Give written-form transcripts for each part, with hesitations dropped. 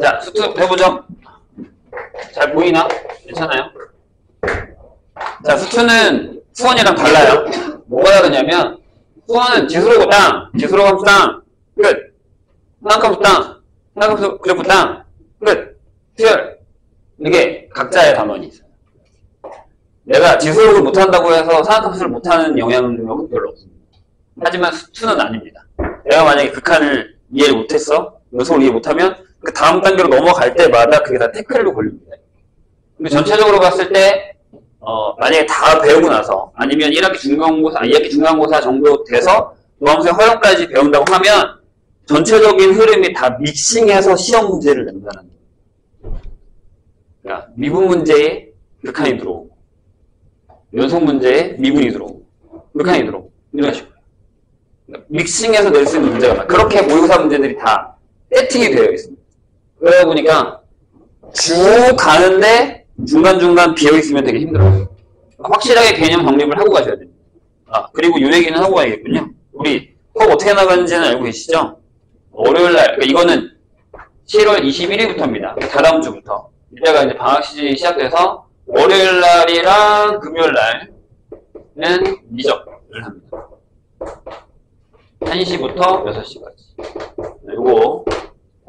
자, 수투 해보죠. 잘 보이나? 괜찮아요? 자, 수투는 수원이랑 달라요. 뭐가 다르냐면, 수원은 지수로 땅, 지수로 감수 땅, 끝. 땅감수 땅, 땅감수 그래프 땅, 끝. 수열. 이게 각자의 단원이 있어요. 내가 지수록을 못한다고 해서 산학함수를 못하는 영향은 별로 없습니다. 하지만 수투는 아닙니다. 내가 만약에 극한을 이해를 못했어, 요소를 이해 못하면 그 다음 단계로 넘어갈 때마다 그게 다 태클로 걸립니다. 근데 전체적으로 봤을 때 만약에 다 배우고 나서 아니면 1학기 중간고사, 2학기 중간고사 정도 돼서 노함수의 활용까지 배운다고 하면 전체적인 흐름이 다 믹싱해서 시험 문제를 낸다는 거예요. 그러니까 미분 문제에 극한이 들어오고 연속 문제에 미분이 들어오고 극한이 들어오고 이런 식으로 믹싱해서 낼 수 있는 문제가 많아요. 그렇게 모의고사 문제들이 다 세팅이 되어 있습니다. 그러다 보니까 쭉 가는데 중간중간 비어있으면 되게 힘들어요. 확실하게 개념 정립을 하고 가셔야 됩니다. 그리고 요 얘기는 하고 가야겠군요. 우리 꼭 어떻게 나가는지는 알고 계시죠? 월요일날, 그러니까 이거는 7월 21일부터입니다. 다다음 주부터. 이때가 이제 방학 시즌이 시작돼서 월요일날이랑 금요일날은 미적을 합니다. 1시부터 6시까지. 요거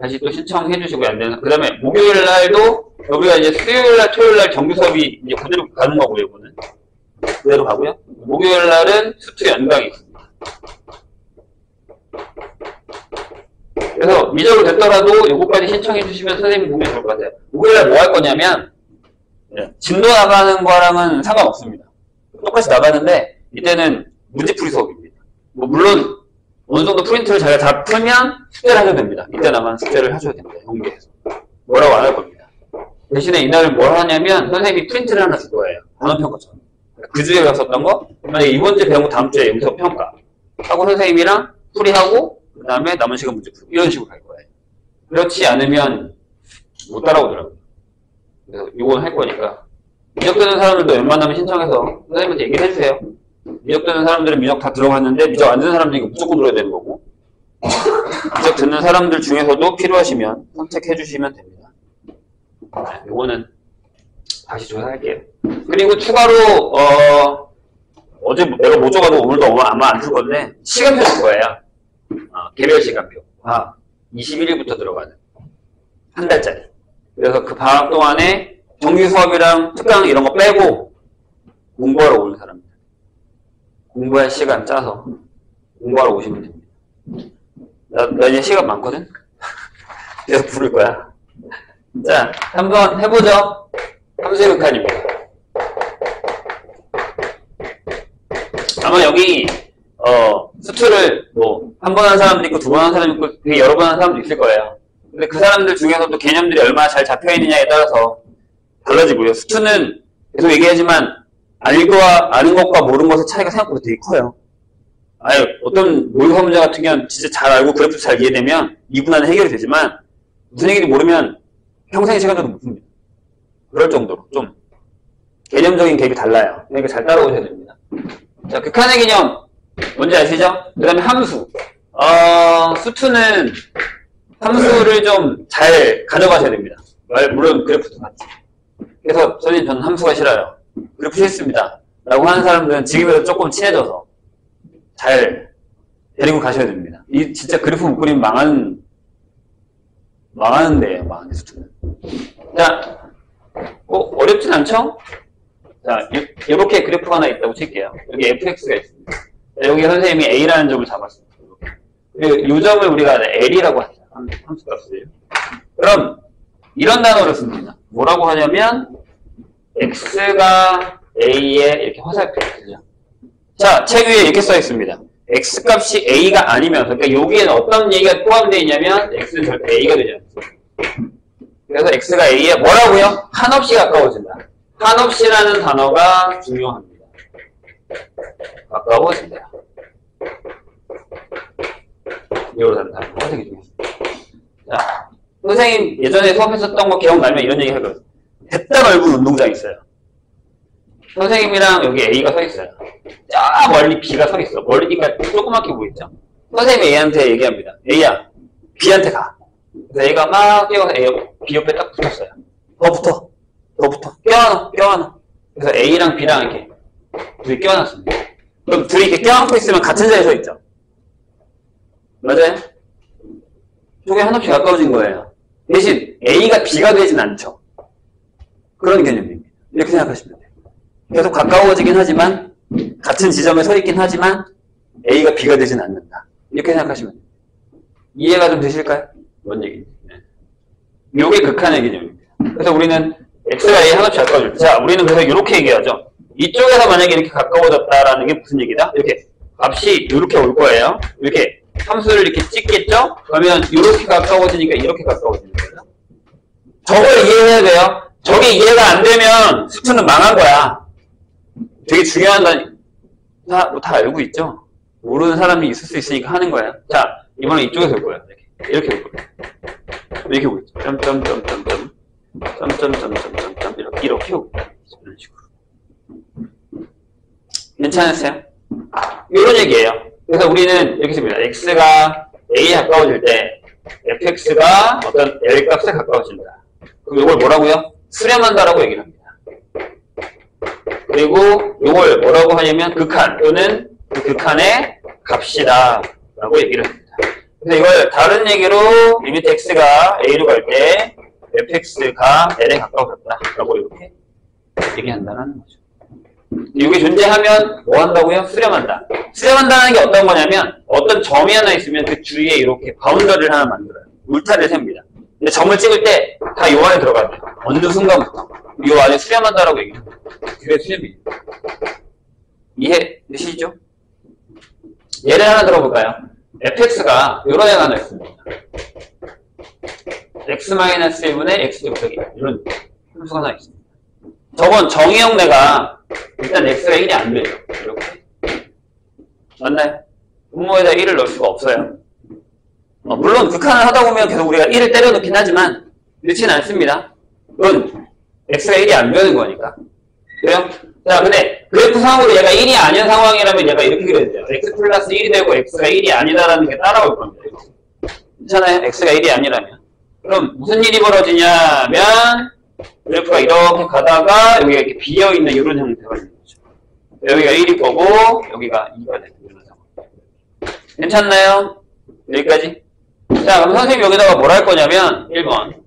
다시 또 신청해 주시고요. 안 되는. 그 다음에 목요일 날도 우리가 이제 수요일 날, 토요일 날 정규 수업이 이제 그대로 가는 거고요. 이거는 그대로 가고요. 목요일 날은 수투 연강이 있습니다. 그래서 미적으로 됐더라도 요거까지 신청해 주시면 선생님이 보면 좋을 것 같아요. 목요일 날 뭐 할 거냐면 진도 나가는 거랑은 상관없습니다. 똑같이 나가는데 이때는 문제풀이 수업입니다. 뭐 물론 어느 정도 프린트를 자기가 다 풀면 숙제를 하셔도 됩니다. 이때나만 숙제를 하셔야 됩니다. 연계해서. 뭐라고 안 할 겁니다. 대신에 이날은 뭘 하냐면 선생님이 프린트를 하나 줄 거예요. 단원평가처럼. 그 주에 갔었던 거, 만약에 이번 주에 배운 거 다음 주에 여기서 평가 하고 선생님이랑 풀이하고 그 다음에 남은 시간 문제 풀고 이런 식으로 갈 거예요. 그렇지 않으면 못 따라오더라고요. 그래서 이건 할 거니까 미적되는 사람들도 웬만하면 신청해서 선생님한테 얘기를 해주세요. 미적 듣는 사람들은 미적 다 들어갔는데 미적 안 듣는 사람들이 무조건 들어야 되는 거고 미적 듣는 사람들 중에서도 필요하시면 선택해 주시면 됩니다. 요거는 다시 조사할게요. 그리고 추가로 어제 내가 못 줘가지고 오늘도 아마 안 줄 건데 시간표 줄 거예요. 개별 시간표. 21일부터 들어가는 한 달짜리. 그래서 그 방학 동안에 정규 수업이랑 특강 이런 거 빼고 공부하러 오는 사람들. 공부할 시간 짜서 공부하러 오시면 됩니다. 나 이제 시간 많거든? 계속 부를 거야. 자, 한번 해보죠. 함수의 극한입니다. 아마 여기 수투를 뭐 한 번 한 사람도 있고 두 번 한 사람도 있고 되게 여러 번 한 사람도 있을 거예요. 근데 그 사람들 중에서도 개념들이 얼마나 잘 잡혀있느냐에 따라서 달라지고요. 수투는 계속 얘기하지만 아는 것과 모르는 것의 차이가 생각보다 되게 커요. 어떤 모의고사 문제 같은 경우는 진짜 잘 알고 그래프 잘 이해되면 2분 안에 해결이 되지만 무슨 얘기인지 모르면 평생의 시간도 못 풉니다. 그럴 정도로 좀 개념적인 갭이 달라요. 그러니까 잘 따라오셔야 됩니다. 자, 극한의 개념 뭔지 아시죠? 그 다음에 함수. 수투는 함수를 좀 잘 가져가셔야 됩니다. 물론 그래프도 같이. 그래서 선생님 저는 함수가 싫어요. 그래프 싫습니다. 라고 하는 사람들은 지금에서 조금 친해져서 잘 데리고 가셔야 됩니다. 이 진짜 그래프 못 그리면 망하는 데예요. 망하는 수투는. 자, 어렵진 않죠? 자, 이렇게 그래프가 하나 있다고 칠게요. 여기 fx가 있습니다. 자, 여기 선생님이 a라는 점을 잡았습니다. 그리고 이 점을 우리가 l이라고 하죠. 함수값을. 그럼 이런 단어를 씁니다. 뭐라고 하냐면 x가 a에 이렇게 화살표를 쓰죠. 자, 책 위에 이렇게 써 있습니다. x값이 a가 아니면, 그러니까 여기에는 어떤 얘기가 포함되어 있냐면 x는 절대 a가 되지 않습니다. 그래서 x가 a에 뭐라고요? 한없이 가까워진다. 한없이라는 단어가 중요합니다. 가까워진다. 이런 단어 선생님이 중요합니다. 자, 선생님 예전에 수업했었던 거 기억나면 이런 얘기 하거든요. 대따 넓은 운동장 있어요. 선생님이랑 여기 A가 서 있어요. 저 멀리 B가 서 있어. 멀리니까 조그맣게 보이죠? 선생님이 A한테 얘기합니다. A야, B한테 가. 그래서 A가 막 뛰어서 B 옆에 딱 붙었어요. 더 붙어. 껴안아. 그래서 A랑 B랑 이렇게 둘이 껴안았습니다. 그럼 둘이 이렇게 껴안고 있으면 같은 자리에 서 있죠. 맞아요? 쪽에 한없이 가까워진 거예요. 대신 A가 B가 되진 않죠. 그런 개념입니다. 이렇게 생각하시면 돼요. 계속 가까워지긴 하지만 같은 지점에 서 있긴 하지만 A가 B가 되진 않는다. 이렇게 생각하시면 돼요. 이해가 좀 되실까요? 뭔 얘기인지. 네. 요게 극한의 개념입니다. 그래서 우리는 X가 A 한없이 가까워질 때, 자, 우리는 그래서 이렇게 얘기하죠. 이쪽에서 만약에 이렇게 가까워졌다라는 게 무슨 얘기다? 이렇게 값이 이렇게 올 거예요. 이렇게 함수를 이렇게 찍겠죠? 그러면 이렇게 가까워지니까 이렇게 가까워지는 거예요. 저걸 이해해야 돼요. 저게 이해가 안 되면 수투는 망한 거야. 되게 중요한 다 알고 있죠? 모르는 사람이 있을 수 있으니까 하는 거예요. 자, 이번엔 이쪽에서 올 거예요. 이렇게 올 거예요. 이렇게 오고 있죠. 점점점점점 이렇게 오고 이런 식으로. 괜찮으세요? 이런 얘기예요. 그래서 우리는 이렇게 씁니다. x가 a에 가까워질 때 fx가 어떤 L 값에 가까워진다. 그럼 이걸 뭐라고요? 수렴한다라고 얘기를 합니다. 그리고 이걸 뭐라고 하냐면 극한 또는 그 극한의 값이다 라고 얘기를 합니다. 그래서 이걸 다른 얘기로 리미트 x가 a로 갈 때 fx가 L에 가까워졌다 라고 이렇게 얘기한다는 거죠. 이게 존재하면 뭐 한다고요? 수렴한다. 수렴한다는 게 어떤 거냐면 어떤 점이 하나 있으면 그 주위에 이렇게 바운더리를 하나 만들어요. 울타리를 셉니다. 근데 점을 찍을 때 다 요 안에 들어가야 돼요. 어느 순간부터 요 안에 수렴한다라고 얘기합니다. 그게 수렴이에요. 이해되시죠? 예를 하나 들어볼까요? fx가 요런 애가 하나 있습니다. x-1분의 x 곱하기 이런 함수가 하나 있습니다. 저건 정의형 내가 일단 x가 1이 안 돼요. 이렇게. 맞나요? 분모에다 1을 넣을 수가 없어요. 물론 극한을 하다 보면 계속 우리가 1을 때려 넣긴 하지만 그렇지는 않습니다. 그건 x가 1이 안 되는 거니까. 그래요? 자, 근데 그래프 상황으로 얘가 1이 아닌 상황이라면 얘가 이렇게 그려야 돼요. x 플러스 1이 되고 x가 1이 아니다라는 게 따라올 겁니다. 괜찮아요? x가 1이 아니라면. 그럼 무슨 일이 벌어지냐면 그래프가 이렇게 가다가 여기가 이렇게 비어있는 이런 형태가 있는 거죠. 여기가 1일 거고 여기가 2가 되는 이런 상황. 괜찮나요? 여기까지? 자, 그럼 선생님이 여기다가 뭘 할 거냐면 1번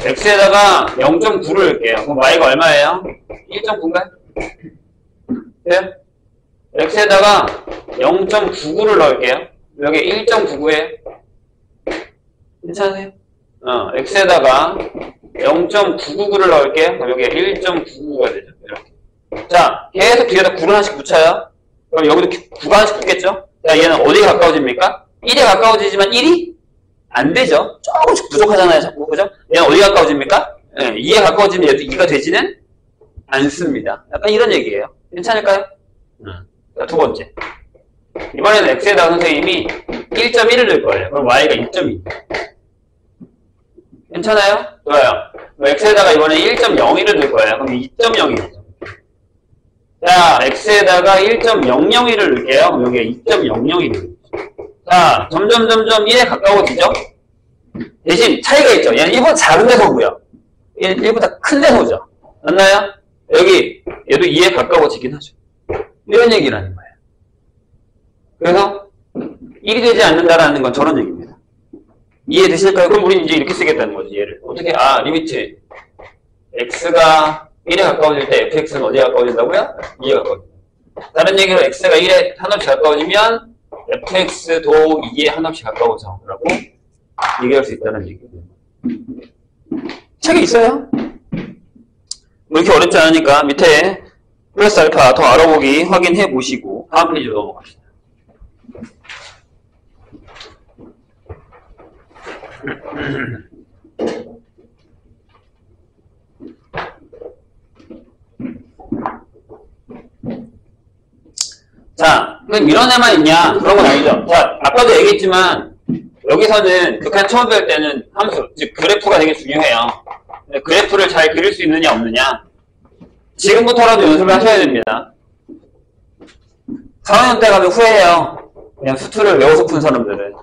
x에다가 0.9를 넣을게요. 그럼 y가 얼마예요? 1.9인가요? 네? x에다가 0.99를 넣을게요. 여기 1.99예요. 괜찮으세요? x에다가 0.999를 넣을게요. 그럼 여기가 1.99가 되죠. 이렇게. 자, 계속 뒤에다 9를 하나씩 붙여요. 그럼 여기도 9가 하나씩 붙겠죠? 자, 얘는 어디에 가까워집니까? 1에 가까워지지만 1이 안 되죠. 조금씩 부족하잖아요, 자꾸. 그죠? 얘는 어디에 가까워집니까? 네, 2에 가까워지면 얘도 2가 되지는 않습니다. 약간 이런 얘기예요. 괜찮을까요? 자, 두 번째. 이번에는 x에다가 선생님이 1.1을 넣을 거예요. 그럼 y가 2.2. 괜찮아요? 좋아요. x에다가 이번에 1.01을 넣을 거예요. 그럼 2.01이죠. 자, x에다가 1.001을 넣을게요. 그럼 여기가 2.00이죠. 자, 점점 1에 가까워지죠? 대신 차이가 있죠. 얘는 1보다 작은 데서 오고요. 얘는 1보다 큰 데서 오죠. 맞나요? 여기 얘도 2에 가까워지긴 하죠. 이런 얘기를 하는 거예요. 그래서 1이 되지 않는다라는 건 저런 얘기입니다. 이해되실까요? 그럼 우리는 이제 이렇게 쓰겠다는 거지, 얘를. 어떻게? 리미트. x가 1에 가까워질 때 fx는 어디에 가까워진다고요? 2에 가까워진다. 다른 얘기로 x가 1에 한없이 가까워지면 fx도 2에 한없이 가까워져. 라고 얘기할 수 있다는 얘기예요. 책에 있어요? 뭐 이렇게 어렵지 않으니까 밑에 플러스 알파 더 알아보기 확인해 보시고 다음 페이지로 넘어갑시다. 자, 그럼 이런 애만 있냐? 그런 건 아니죠. 자, 아까도 얘기했지만 여기서는 극한 처음 배울 때는 함수, 즉 그래프가 되게 중요해요. 그래프를 잘 그릴 수 있느냐 없느냐 지금부터라도 연습을 하셔야 됩니다. 4학년 때 가면 후회해요. 그냥 수투를 외워서 푼 사람들은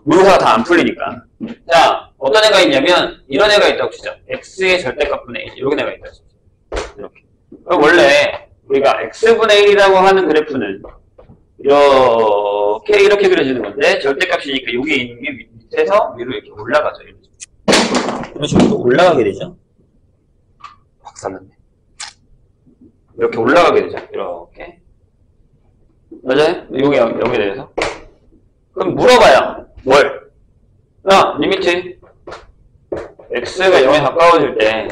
문서가 다 안 풀리니까. 자, 어떤 애가 있냐면, 이런 애가 있다고 치죠. x의 절대값분의 1. 이런 애가 있다고 치죠. 이렇게. 그럼 원래, 우리가 x분의 1이라고 하는 그래프는, 이렇게 그려지는 건데, 절대값이니까 여기 있는 게 밑에서 위로 이렇게 올라가죠. 이런 식으로 올라가게 되죠. 박살났네. 이렇게 올라가게 되죠. 이렇게. 맞아요? 여기에 대해서. 그럼 물어봐요. 뭘? 리미트. x가 0에 가까워질 때,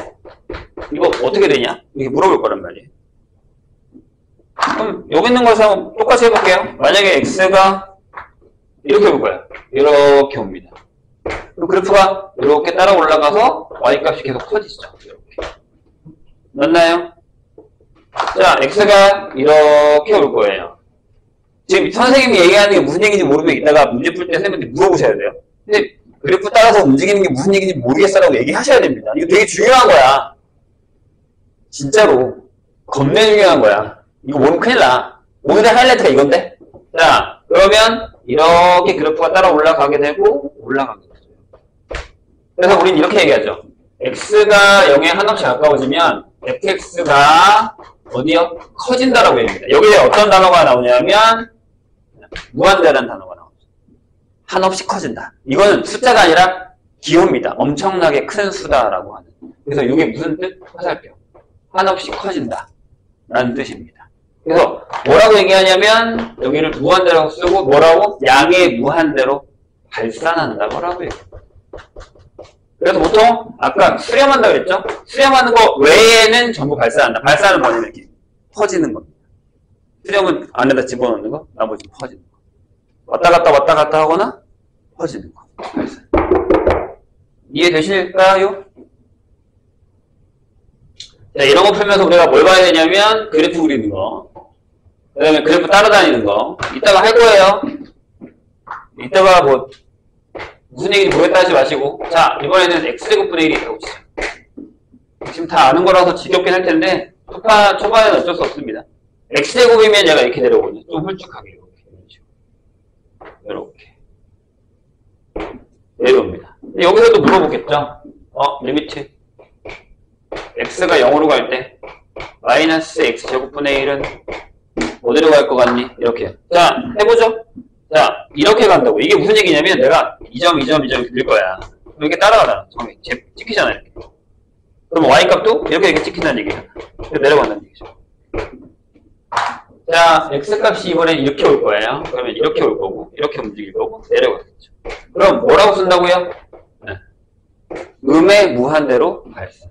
이거 어떻게 되냐? 이렇게 물어볼 거란 말이에요. 그럼 여기 있는 것을 똑같이 해볼게요. 만약에 x가 이렇게 올 거예요. 이렇게 옵니다. 그럼 그래프가 이렇게 따라 올라가서 y값이 계속 커지죠. 이렇게. 맞나요? 자, x가 이렇게 올 거예요. 지금 선생님이 얘기하는 게 무슨 얘기인지 모르면 이따가 문제 풀 때 선생님한테 물어보셔야 돼요. 근데 그래프 따라서 움직이는 게 무슨 얘기인지 모르겠어라고 얘기하셔야 됩니다. 이거 되게 중요한 거야. 진짜로. 겁내 중요한 거야. 이거 모르면 큰일 나. 오늘의 하이라이트가 이건데? 자, 그러면 이렇게 그래프가 따라 올라가게 되고 올라가게 되죠. 그래서 우린 이렇게 얘기하죠. x가 0에 한없이 가까워지면 fx가 어디요? 커진다라고 얘기합니다. 여기에 어떤 단어가 나오냐면 무한대라는 단어가 나오죠. 한없이 커진다. 이거는 숫자가 아니라 기호입니다. 엄청나게 큰 수다라고 하는. 그래서 이게 무슨 뜻? 화살표. 한없이 커진다 라는 뜻입니다. 그래서 뭐라고 얘기하냐면 여기를 무한대라고 쓰고 뭐라고? 양의 무한대로 발산한다고 얘기합니다. 그래서 보통 아까 수렴한다 그랬죠? 수렴하는 거 외에는 전부 발산한다. 발산은 뭐냐면 이렇게 퍼지는 겁니다. 수렴은 안에다 집어넣는 거, 나머지는 퍼지는 거. 왔다 갔다 하거나 퍼지는 거. 발산. 이해되실까요? 자, 이런 거 풀면서 우리가 뭘 봐야 되냐면 그래프 그리는 거, 그 다음에 그래프 따라다니는 거. 이따가 할 거예요. 이따가 뭐 무슨 얘기인지 모르겠다 하지 마시고. 자, 이번에는 x제곱분의 1이 있다고 치죠. 지금 다 아는 거라서 지겹긴 할 텐데 초반에는 어쩔 수 없습니다. x제곱이면 얘가 이렇게 내려오거든요. 좀 훌쭉하게 이렇게 내려옵니다. 여기서도 물어보겠죠. 리미트 x가 0으로 갈 때 마이너스 x제곱분의 1은 어디로 갈 것 같니? 이렇게. 자, 해보죠. 자, 이렇게 간다고. 이게 무슨 얘기냐면 내가 2점 길 거야. 이렇게 따라가잖아. 처음에 찍히잖아. 이렇게. 그럼 y값도 이렇게 찍힌다는 얘기야. 내려간다는 얘기죠. 자, x값이 이번엔 이렇게 올 거예요. 그러면 이렇게 올 거고, 이렇게 움직일 거고, 내려가겠죠. 그럼 뭐라고 쓴다고요? 네. 음의 무한대로 발산.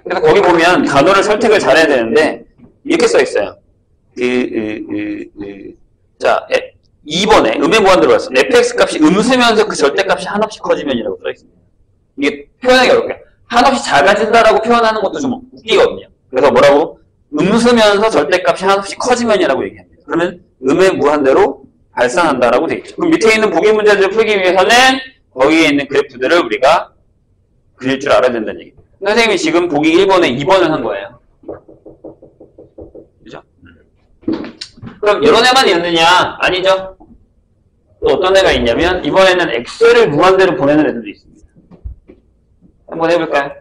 그래서 거기 보면 단어를 선택을 잘해야 되는데 이렇게 써 있어요. 자, 2번에 음의 무한대로 발산. fx 값이 음수면서 그 절대값이 한없이 커지면이라고 써 있습니다. 이게 표현하기 어렵게. 한없이 작아진다라고 표현하는 것도 좀 웃기거든요. 그래서 뭐라고? 음수면서 절대값이 한없이 커지면이라고 얘기합니다. 그러면 음의 무한대로 발산한다라고 되어 있죠. 그럼 밑에 있는 보기 문제들을 풀기 위해서는 거기에 있는 그래프들을 우리가 그릴 줄 알아야 된다는 얘기입니다. 선생님이 지금 보기 1번에 2번을 한 거예요. 그죠? 그럼 이런 애만 있느냐? 아니죠. 또 어떤 애가 있냐면 이번에는 x를 무한대로 보내는 애들도 있습니다. 한번 해볼까요?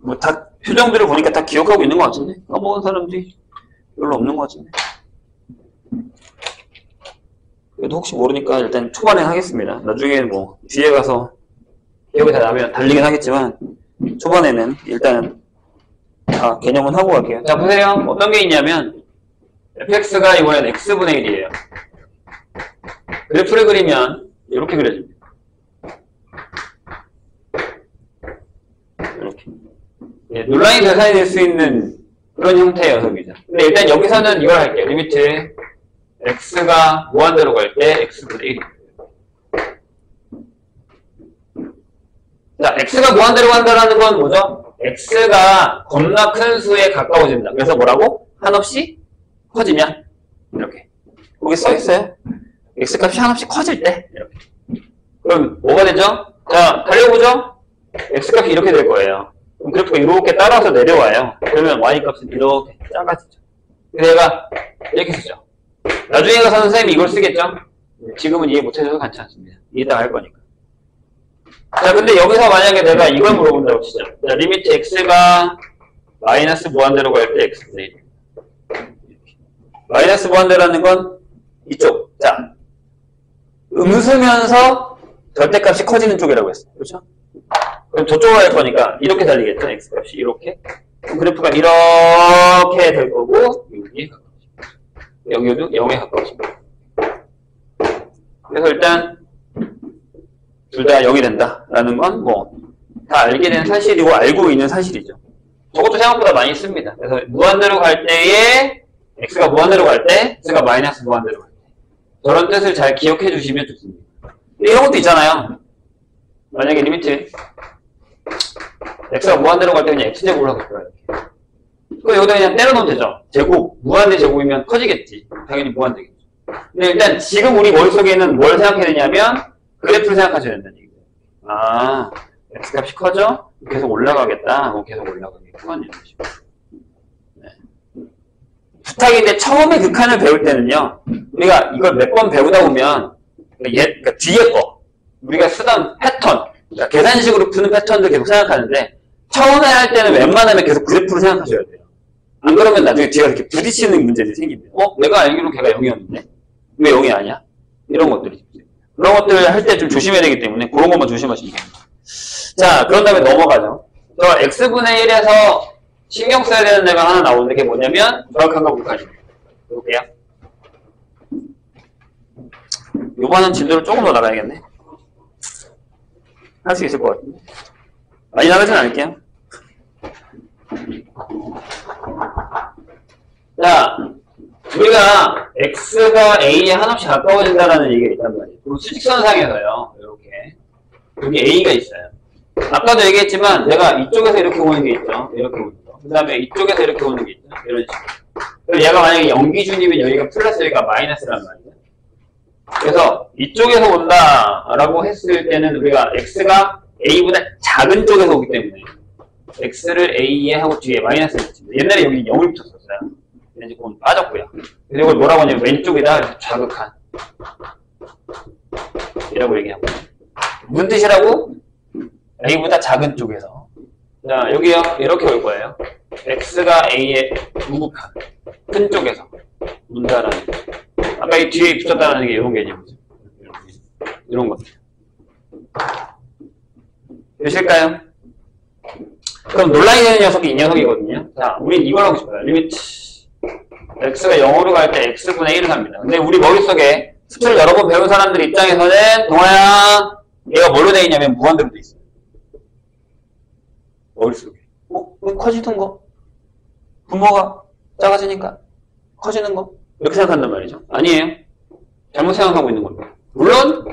뭐 다 표정들을 보니까 다 기억하고 있는 것 같은데? 까먹은 사람들이 별로 없는 것 같은데? 그래도 혹시 모르니까 일단 초반에 하겠습니다. 나중에 뭐 뒤에 가서 기억이 다 나면 달리긴 하겠지만 초반에는 일단 다 개념은 하고 갈게요. 자, 보세요. 어떤 게 있냐면 fx가 이번엔 x분의 1이에요. 그래프를 그리면 이렇게 그려집니다. 이렇게. 예, 논란이 계산이 될 수 있는 그런 형태의 녀석이죠. 근데 일단 여기서는 이걸 할게요. 리미트 x가 무한대로 갈 때 x분의 1입니다. 자, x가 무한대로 간다라는 건 뭐죠? x가 겁나 큰 수에 가까워진다. 그래서 뭐라고? 한없이 커지면 이렇게. 거기 써 있어요. x값이 한없이 커질 때 이렇게. 그럼 뭐가 되죠? 자, 달려보죠. x값이 이렇게 될 거예요. 그럼 그래프가 이렇게 따라서 내려와요. 그러면 y값은 이렇게 작아지죠. 그래서 얘가 이렇게 쓰죠. 나중에 가서는 선생님이 이걸 쓰겠죠? 지금은 이해 못해줘도 괜찮습니다. 이해다 할 거니까. 자, 근데 여기서 만약에 내가 이걸 물어본다고 치죠. 자, 리미트 x가 마이너스 무한대로 갈 때 x분의 1. 마이너스 무한대라는 건 이쪽. 자, 음수면서 절대값이 커지는 쪽이라고 했어요. 그렇죠? 그럼 저쪽으로 갈 거니까 이렇게 달리겠죠? x값이 이렇게. 그럼 그래프가 이렇게 될 거고 여기에 가까워집니다. 여기도 0에 가까워집니다. 그래서 일단 둘 다 0이 된다라는 건 뭐 다 알게 된 사실이고 알고 있는 사실이죠. 저것도 생각보다 많이 씁니다. 그래서 무한대로 갈 때에 x가 무한대로 갈 때, x가 마이너스 무한대로 갈 때. 저런 뜻을 잘 기억해 주시면 좋습니다. 이런 것도 있잖아요. 만약에 리미트 x가 무한대로 갈 때 그냥 x제곱을 하고 있어요. 그럼 여기다 그냥 때려놓으면 되죠. 제곱, 무한대 제곱이면 커지겠지. 당연히 무한대겠죠. 근데 일단 지금 우리 머릿속에는 뭘 생각해야 되냐면 그래프를 생각하셔야 된다는 얘기예요. 아, x값이 커져? 계속 올라가겠다. 계속 올라가겠구만. 이런 식으로. 네. 부탁인데 처음에 그 칸을 배울 때는요. 우리가 이걸 몇 번 배우다 보면 그러니까 뒤에 거 우리가 쓰던 패턴 그러니까 계산식으로 푸는 패턴도 계속 생각하는데 처음에 할 때는 웬만하면 계속 그래프를 생각하셔야 돼요. 안 그러면 나중에 뒤가 이렇게 부딪히는 문제들이 생깁니다. 내가 알기로 걔가 0이었는데 왜 0이 아니야? 이런 것들이 그런 것들을 할 때 좀 조심해야 되기 때문에 그런 것만 조심하시면 됩니다. 자, 그런 다음에 넘어가죠. 저 x분의 1에서 신경 써야 되는 데가 하나 나오는데 그게 뭐냐면 정확한 거 볼까요? 볼게요. 요번은 진도를 조금 더 나가야겠네. 할 수 있을 것 같은데. 많이 나가진 않을게요. 자, 우리가 x가 a에 한없이 가까워진다는 얘기가 있단 말이에요. 그리고 수직선상에서요. 이렇게. 여기 a가 있어요. 아까도 얘기했지만 내가 이쪽에서 이렇게 오는 게 있죠. 이렇게 오는 거. 그 다음에 이쪽에서 이렇게 오는 게 있죠. 이런 식으로. 그럼 얘가 만약에 0기준이면 여기가 플러스 여기가 마이너스란 말이에요. 그래서 이쪽에서 온다라고 했을 때는 우리가 x가 a보다 작은 쪽에서 오기 때문에 x를 a에 하고 뒤에 마이너스를 붙입니다. 옛날에 여기 0을 붙였었어요. 근데 이제 그건 빠졌고요. 그래서 이걸 뭐라고 하냐면 왼쪽에다 자극한 이라고 얘기하고 무슨 뜻이라고? a보다 작은 쪽에서. 자, 여기요. 이렇게 올 거예요. x가 a에 우극한 큰 쪽에서 온다라는 아까 이 뒤에 붙였다는 게 이런 개념이죠. 이런 것들. 되실까요? 그럼 논란이 되는 녀석이 이 녀석이거든요. 자, 우린 이걸 하고 싶어요. 리미트 x가 0으로 갈 때 x분의 1을 합니다. 근데 우리 머릿속에 수치를 여러 번 배운 사람들 입장에서는 동아야 얘가 뭘로 되어 있냐면 무한대로 되어 있어요. 머릿속에. 커지는 거? 분모가 작아지니까 커지는 거? 이렇게 생각한단 말이죠. 아니에요. 잘못 생각하고 있는 겁니다. 물론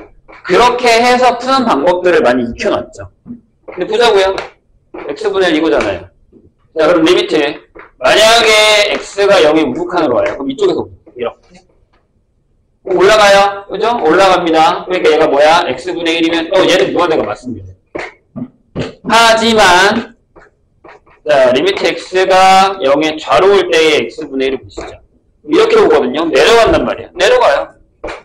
그렇게 해서 푸는 방법들을 많이 익혀놨죠. 근데 보자고요. x분의 1 이거잖아요. 자, 그럼 리미트 만약에 x가 0의 우극한으로 와요. 그럼 이쪽에서 이렇게 올라가요. 그죠? 올라갑니다. 그러니까 얘가 뭐야? x분의 1이면 얘는 무한대가 맞습니다. 하지만 자, 리미트 x가 0에 좌로 올 때의 x분의 1을 보시죠. 이렇게 오거든요. 내려간단 말이에요. 내려가요.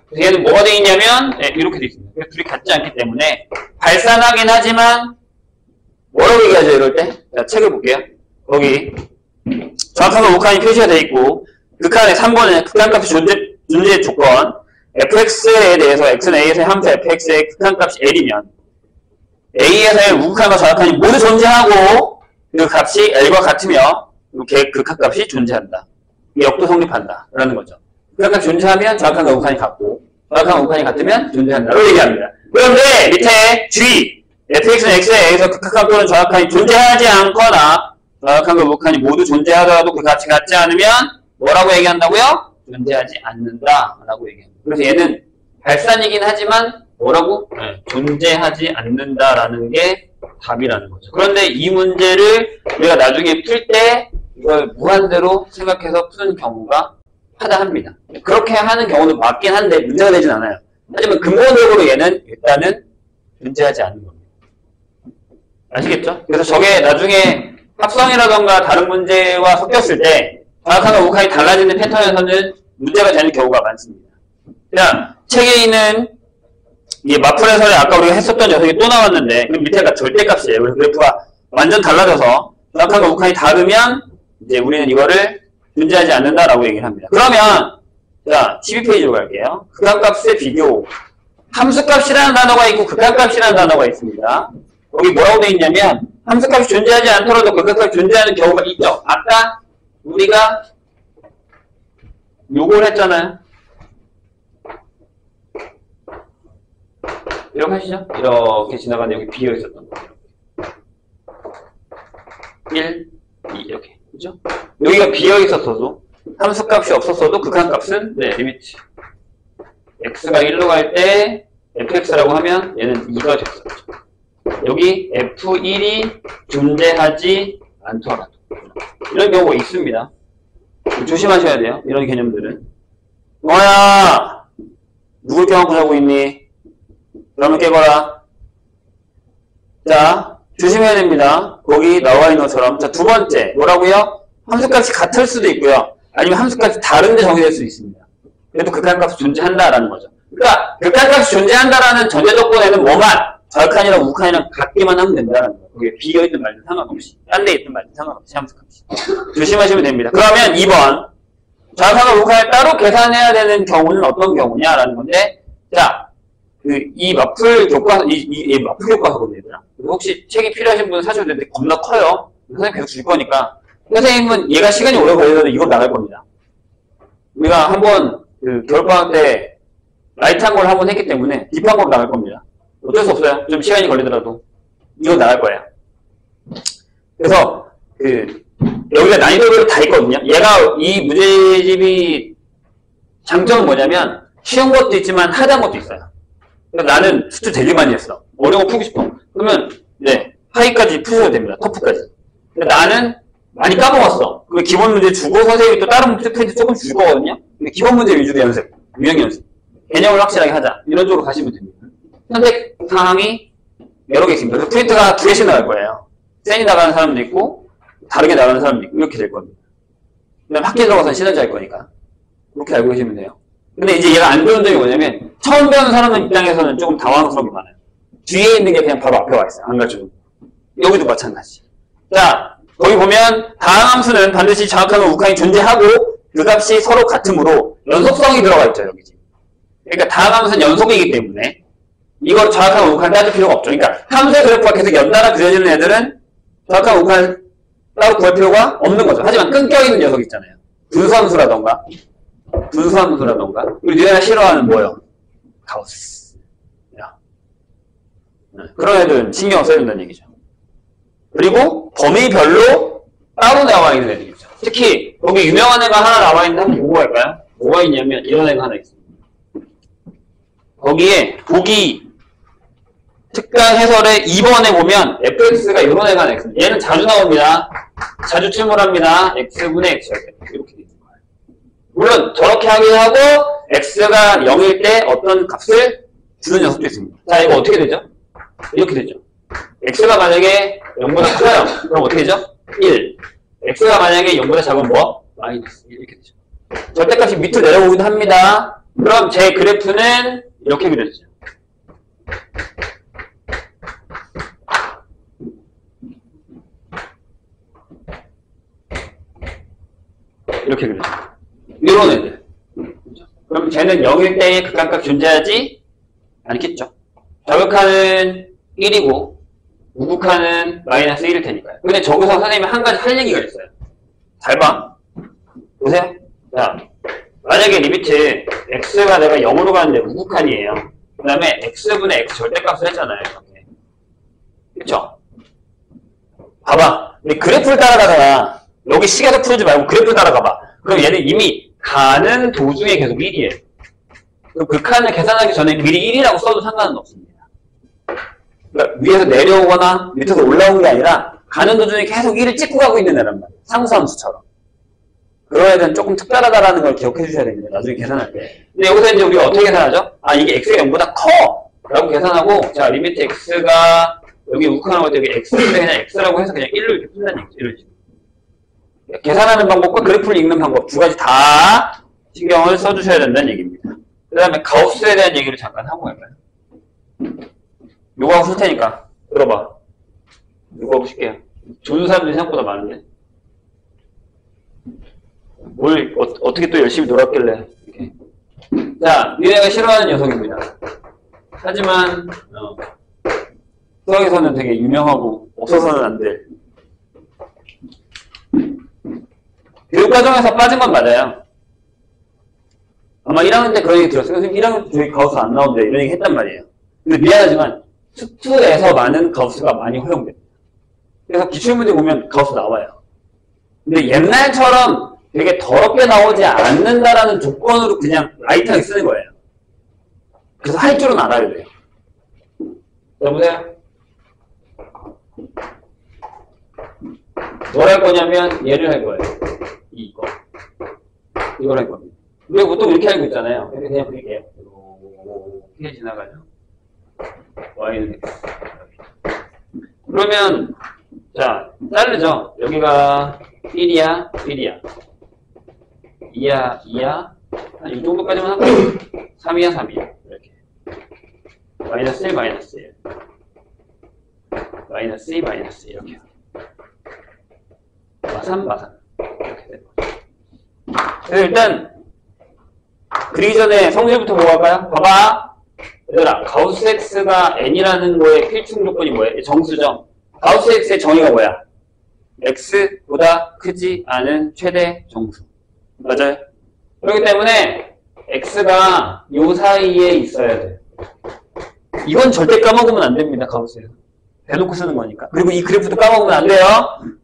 그래서 얘는 뭐가 되어 있냐면 이렇게 되어 있습니다. 둘이 같지 않기 때문에 발산하긴 하지만 뭐라고 얘기하죠 이럴 때? 자, 책을 볼게요. 거기 정확한 우극한이 표시가 되어 있고 극한의 3번에 극한값이 존재의 조건 fx에 대해서 x는 a에서의 함수 fx의 극한값이 l이면 a에서의 우극한과 정확한이 모두 존재하고 그 값이 l과 같으며 이렇게 극한값이 존재한다. 이 역도 성립한다. 라는 거죠. 극한값이 존재하면 정확한과 우극한이 같고 정확한 우극한이 같으면 존재한다로 얘기합니다. 그런데 밑에 G fx는 x에 의해서 극한값 또는 정확한이 존재하지 않거나 정확한과 우극한이 모두 존재하더라도 그 값이 같지 않으면 뭐라고 얘기한다고요? 존재하지 않는다라고 얘기합니다. 그래서 얘는 발산이긴 하지만 뭐라고? 존재하지 않는다라는 게 답이라는 거죠. 그런데 이 문제를 우리가 나중에 풀 때 이걸 무한대로 생각해서 푸는 경우가 하다합니다. 그렇게 하는 경우도 맞긴 한데 문제가 되진 않아요. 하지만 근본적으로 얘는 일단은 존재하지 않는 겁니다. 아시겠죠? 그래서 저게 나중에 합성이라던가 다른 문제와 섞였을 때 정확한과 우극한이 달라지는 패턴에서는 문제가 되는 경우가 많습니다. 자, 책에 있는 이 마플 해설에 아까 우리가 했었던 녀석이 또 나왔는데 그 밑에가 절대값이에요. 그래서 그래프가 완전 달라져서 정확한과 우칸이 다르면 이제 우리는 이거를 존재하지 않는다라고 얘기를 합니다. 그러면 자 12페이지로 갈게요. 극한값의 비교. 함수값이라는 단어가 있고 극한값이라는 단어가 있습니다. 여기 뭐라고 되어 있냐면 함수값이 존재하지 않더라도 극한값이 존재하는 경우가 있죠. 아까 우리가 요걸 했잖아요. 이렇게 하시죠. 이렇게 지나가는데 여기 비어 있었던 거. 1, 2 이렇게. 그죠? 여기가 비어 있었어도 함수값이 없었어도 극한값은 네, 리미트. x가 1로 갈 때 fx라고 하면 얘는 2가 됐었죠. 여기 f1이 존재하지 않더라도 이런 경우가 있습니다. 조심하셔야 돼요. 이런 개념들은. 뭐야? 누굴 껴안고 자고 있니? 그러면 깨거라. 자, 조심해야 됩니다. 거기 나와 있는 것처럼. 자, 두 번째. 뭐라고요? 함수값이 같을 수도 있고요. 아니면 함수값이 다른데 정의될 수도 있습니다. 그래도 극한값이 존재한다라는 거죠. 그러니까 극한값이 존재한다라는 전제 조건에는 뭐만 좌극한이랑 우극한이랑 같기만 하면 된다는 거예요. 거기에 비어있든 말든 상관없이. 딴 데 있든 말든 상관없이 함수값이. 조심하시면 됩니다. 그러면 2번. 좌극한과 우극한을 따로 계산해야 되는 경우는 어떤 경우냐라는 건데, 자, 이 마플 교과서, 이 마플 교과서거든요, 얘들아. 혹시 책이 필요하신 분은 사셔도 되는데 겁나 커요. 선생님 계속 줄 거니까. 선생님은 얘가 시간이 오래 걸려도 이거 나갈 겁니다. 우리가 한번 겨울방학 때 라이트한 걸 한번 했기 때문에 딥한 걸 나갈 겁니다. 어쩔 수 없어요. 좀 시간이 걸리더라도 이거 나갈 거예요. 그래서 여기가 난이도별로 다 있거든요. 얘가 이 문제집이 장점은 뭐냐면 쉬운 것도 있지만 하드한 것도 있어요. 그러니까 나는 수트 되게 많이 했어. 어려운 거 풀고 싶어. 그러면 네 하이까지 푸셔도 됩니다. 터프까지. 근데 나는 많이 까먹었어. 그 기본 문제 주고 선생님이 또 다른 문제 프린트 조금 줄 거거든요. 근데 기본 문제 위주로 연습, 유형 연습, 개념을 확실하게 하자. 이런 쪽으로 가시면 됩니다. 선택 사항이 여러 개 있습니다. 그래서 프린트가 2개씩 나갈 거예요. 센이 나가는 사람도 있고 다르게 나가는 사람도 있고 이렇게 될 겁니다. 그다음 학기에 들어가서는 시전자 할 거니까 그렇게 알고 계시면 돼요. 근데 이제 얘가 안 좋은 점이 뭐냐면 처음 배우는 사람 입장에서는 조금 당황스러운 게 많아요. 뒤에 있는 게 그냥 바로 앞에 와 있어요. 안 가르쳐주고. 여기도 마찬가지. 자, 거기 보면 다항 함수는 반드시 정확한 우극한이 존재하고 그 값이 서로 같으므로 연속성이 들어가 있죠. 여기 지금. 그러니까 다항 함수는 연속이기 때문에 이걸 정확한 우극한 따질 필요가 없죠. 그러니까 함수의 그래프가 계속 연달아 그려지는 애들은 정확한 우극한 따로 구할 필요가 없는 거죠. 하지만 끊겨있는 녀석 있잖아요. 분수함수라던가 우리 니네가 싫어하는 뭐요? 가우스. 그런 애들은 신경 써야 된다는 얘기죠. 그리고 범위별로 따로 나와 있는 애들이죠. 특히 여기 유명한 애가 하나 나와 있는데 한번 보고 갈까요? 뭐가 있냐면 이런 애가 하나 있습니다. 거기에 보기 특강 해설의 2번에 보면 fx가 이런 애가 하나 있습니다. 얘는 자주 나옵니다. 자주 출몰합니다. x분의 x 이렇게 돼 있는 거예요. 물론 저렇게 하긴 하고 x가 0일 때 어떤 값을 주는 녀석도 있습니다. 자, 이거 어떻게 되죠? 이렇게 되죠. x가 만약에 0보다 커요. 그럼 어떻게 되죠? 1. x가 만약에 0보다 작으면 뭐? 마이너스 1 이렇게 되죠. 절대값이 밑으로 내려오기도 합니다. 그럼 제 그래프는 이렇게 그려지죠. 이렇게 그려지죠. 이런 애들. 그럼 쟤는 0일 때의 극한값 존재하지 않겠죠. 좌극한은 1이고 우극한은 마이너스 1일 테니까요. 근데 저기서 선생님이 한 가지 할 얘기가 있어요. 잘 봐. 보세요. 자, 만약에 리미트 x가 내가 0으로 가는데 우극한이에요. 그 다음에 x분의 x 절대값을 했잖아요. 이렇게. 그쵸? 봐봐. 근데 그래프를 따라가다가 여기 식에서 풀지 말고 그래프를 따라가봐. 그럼 얘는 이미 가는 도중에 계속 1이에요. 그럼 극한을 계산하기 전에 미리 1이라고 써도 상관은 없습니다. 그러니까 위에서 내려오거나 밑에서 올라오는 게 아니라 가는 도중에 계속 1을 찍고 가고 있는 애란 말이에요. 상수함수처럼. 그런 애들은 조금 특별하다라는 걸 기억해 주셔야 됩니다. 나중에 계산할 때. 근데 여기서 이제 우리가 어떻게 계산하죠? 아, 이게 x가 0보다 커! 라고 계산하고, 자, 리미트 x가 여기 우극한하고 할 때 여기 x인데 그냥 x라고 해서 그냥 1로 이렇게 푼다는 얘기죠. 이런 식으로. 계산하는 방법과 그래프를 읽는 방법 두 가지 다 신경을 써주셔야 된다는 얘기입니다. 그 다음에 가우스에 대한 얘기를 잠깐 하고 갈까요? 요거 하고 쓸 테니까 들어봐. 요거 하고 쉴게요. 좋은 사람들이 생각보다 많은데 뭘 어떻게 또 열심히 놀았길래 이렇게. 자, 니네가 싫어하는 녀석입니다. 하지만 수학에서는 되게 유명하고 없어서는 안 될 교육과정에서 빠진 건 맞아요. 아마 1학년 때 그런 얘기 들었어요. 선생님 1학년 때 저희 가우스 안 나오는데 이런 얘기 했단 말이에요. 근데 미안하지만 수투에서 많은 가우스가 많이 허용됩니다. 그래서 기출문제 보면 가우스 나와요. 근데 옛날처럼 되게 더럽게 나오지 않는다라는 조건으로 그냥 라이트하게 쓰는 거예요. 그래서 할 줄은 알아야 돼요. 여보세요? 뭘 할 거냐면 얘를 할 거예요. 이걸 할 겁니다. 우리가 보통 이렇게 알고 있잖아요. 이렇게 그냥 그릴게요. 이렇게 지나가죠. y는 x. 그러면 자, 자르죠. 여기가 1이야, 1이야. 2야, 2야. 한 이 정도까지만 하고 3이야, 3이야. 이렇게. 마이너스 1, 마이너스 1. 마이너스 2, 마이너스 1. 이렇게. 마산, 마산. 이렇게 되는 거죠. 그래서 일단 그리기 전에 성질부터 보고 갈까요? 봐봐. 얘들아, 가우스 x가 n이라는 거의 필충 조건이 뭐예요? 정수죠. 가우스 x의 정의가 뭐야? x보다 크지 않은 최대 정수. 맞아요? 그렇기 때문에 x가 요 사이에 있어야 돼. 이건 절대 까먹으면 안 됩니다. 가우스에서. 대놓고 쓰는 거니까. 그리고 이 그래프도 까먹으면 안 돼요.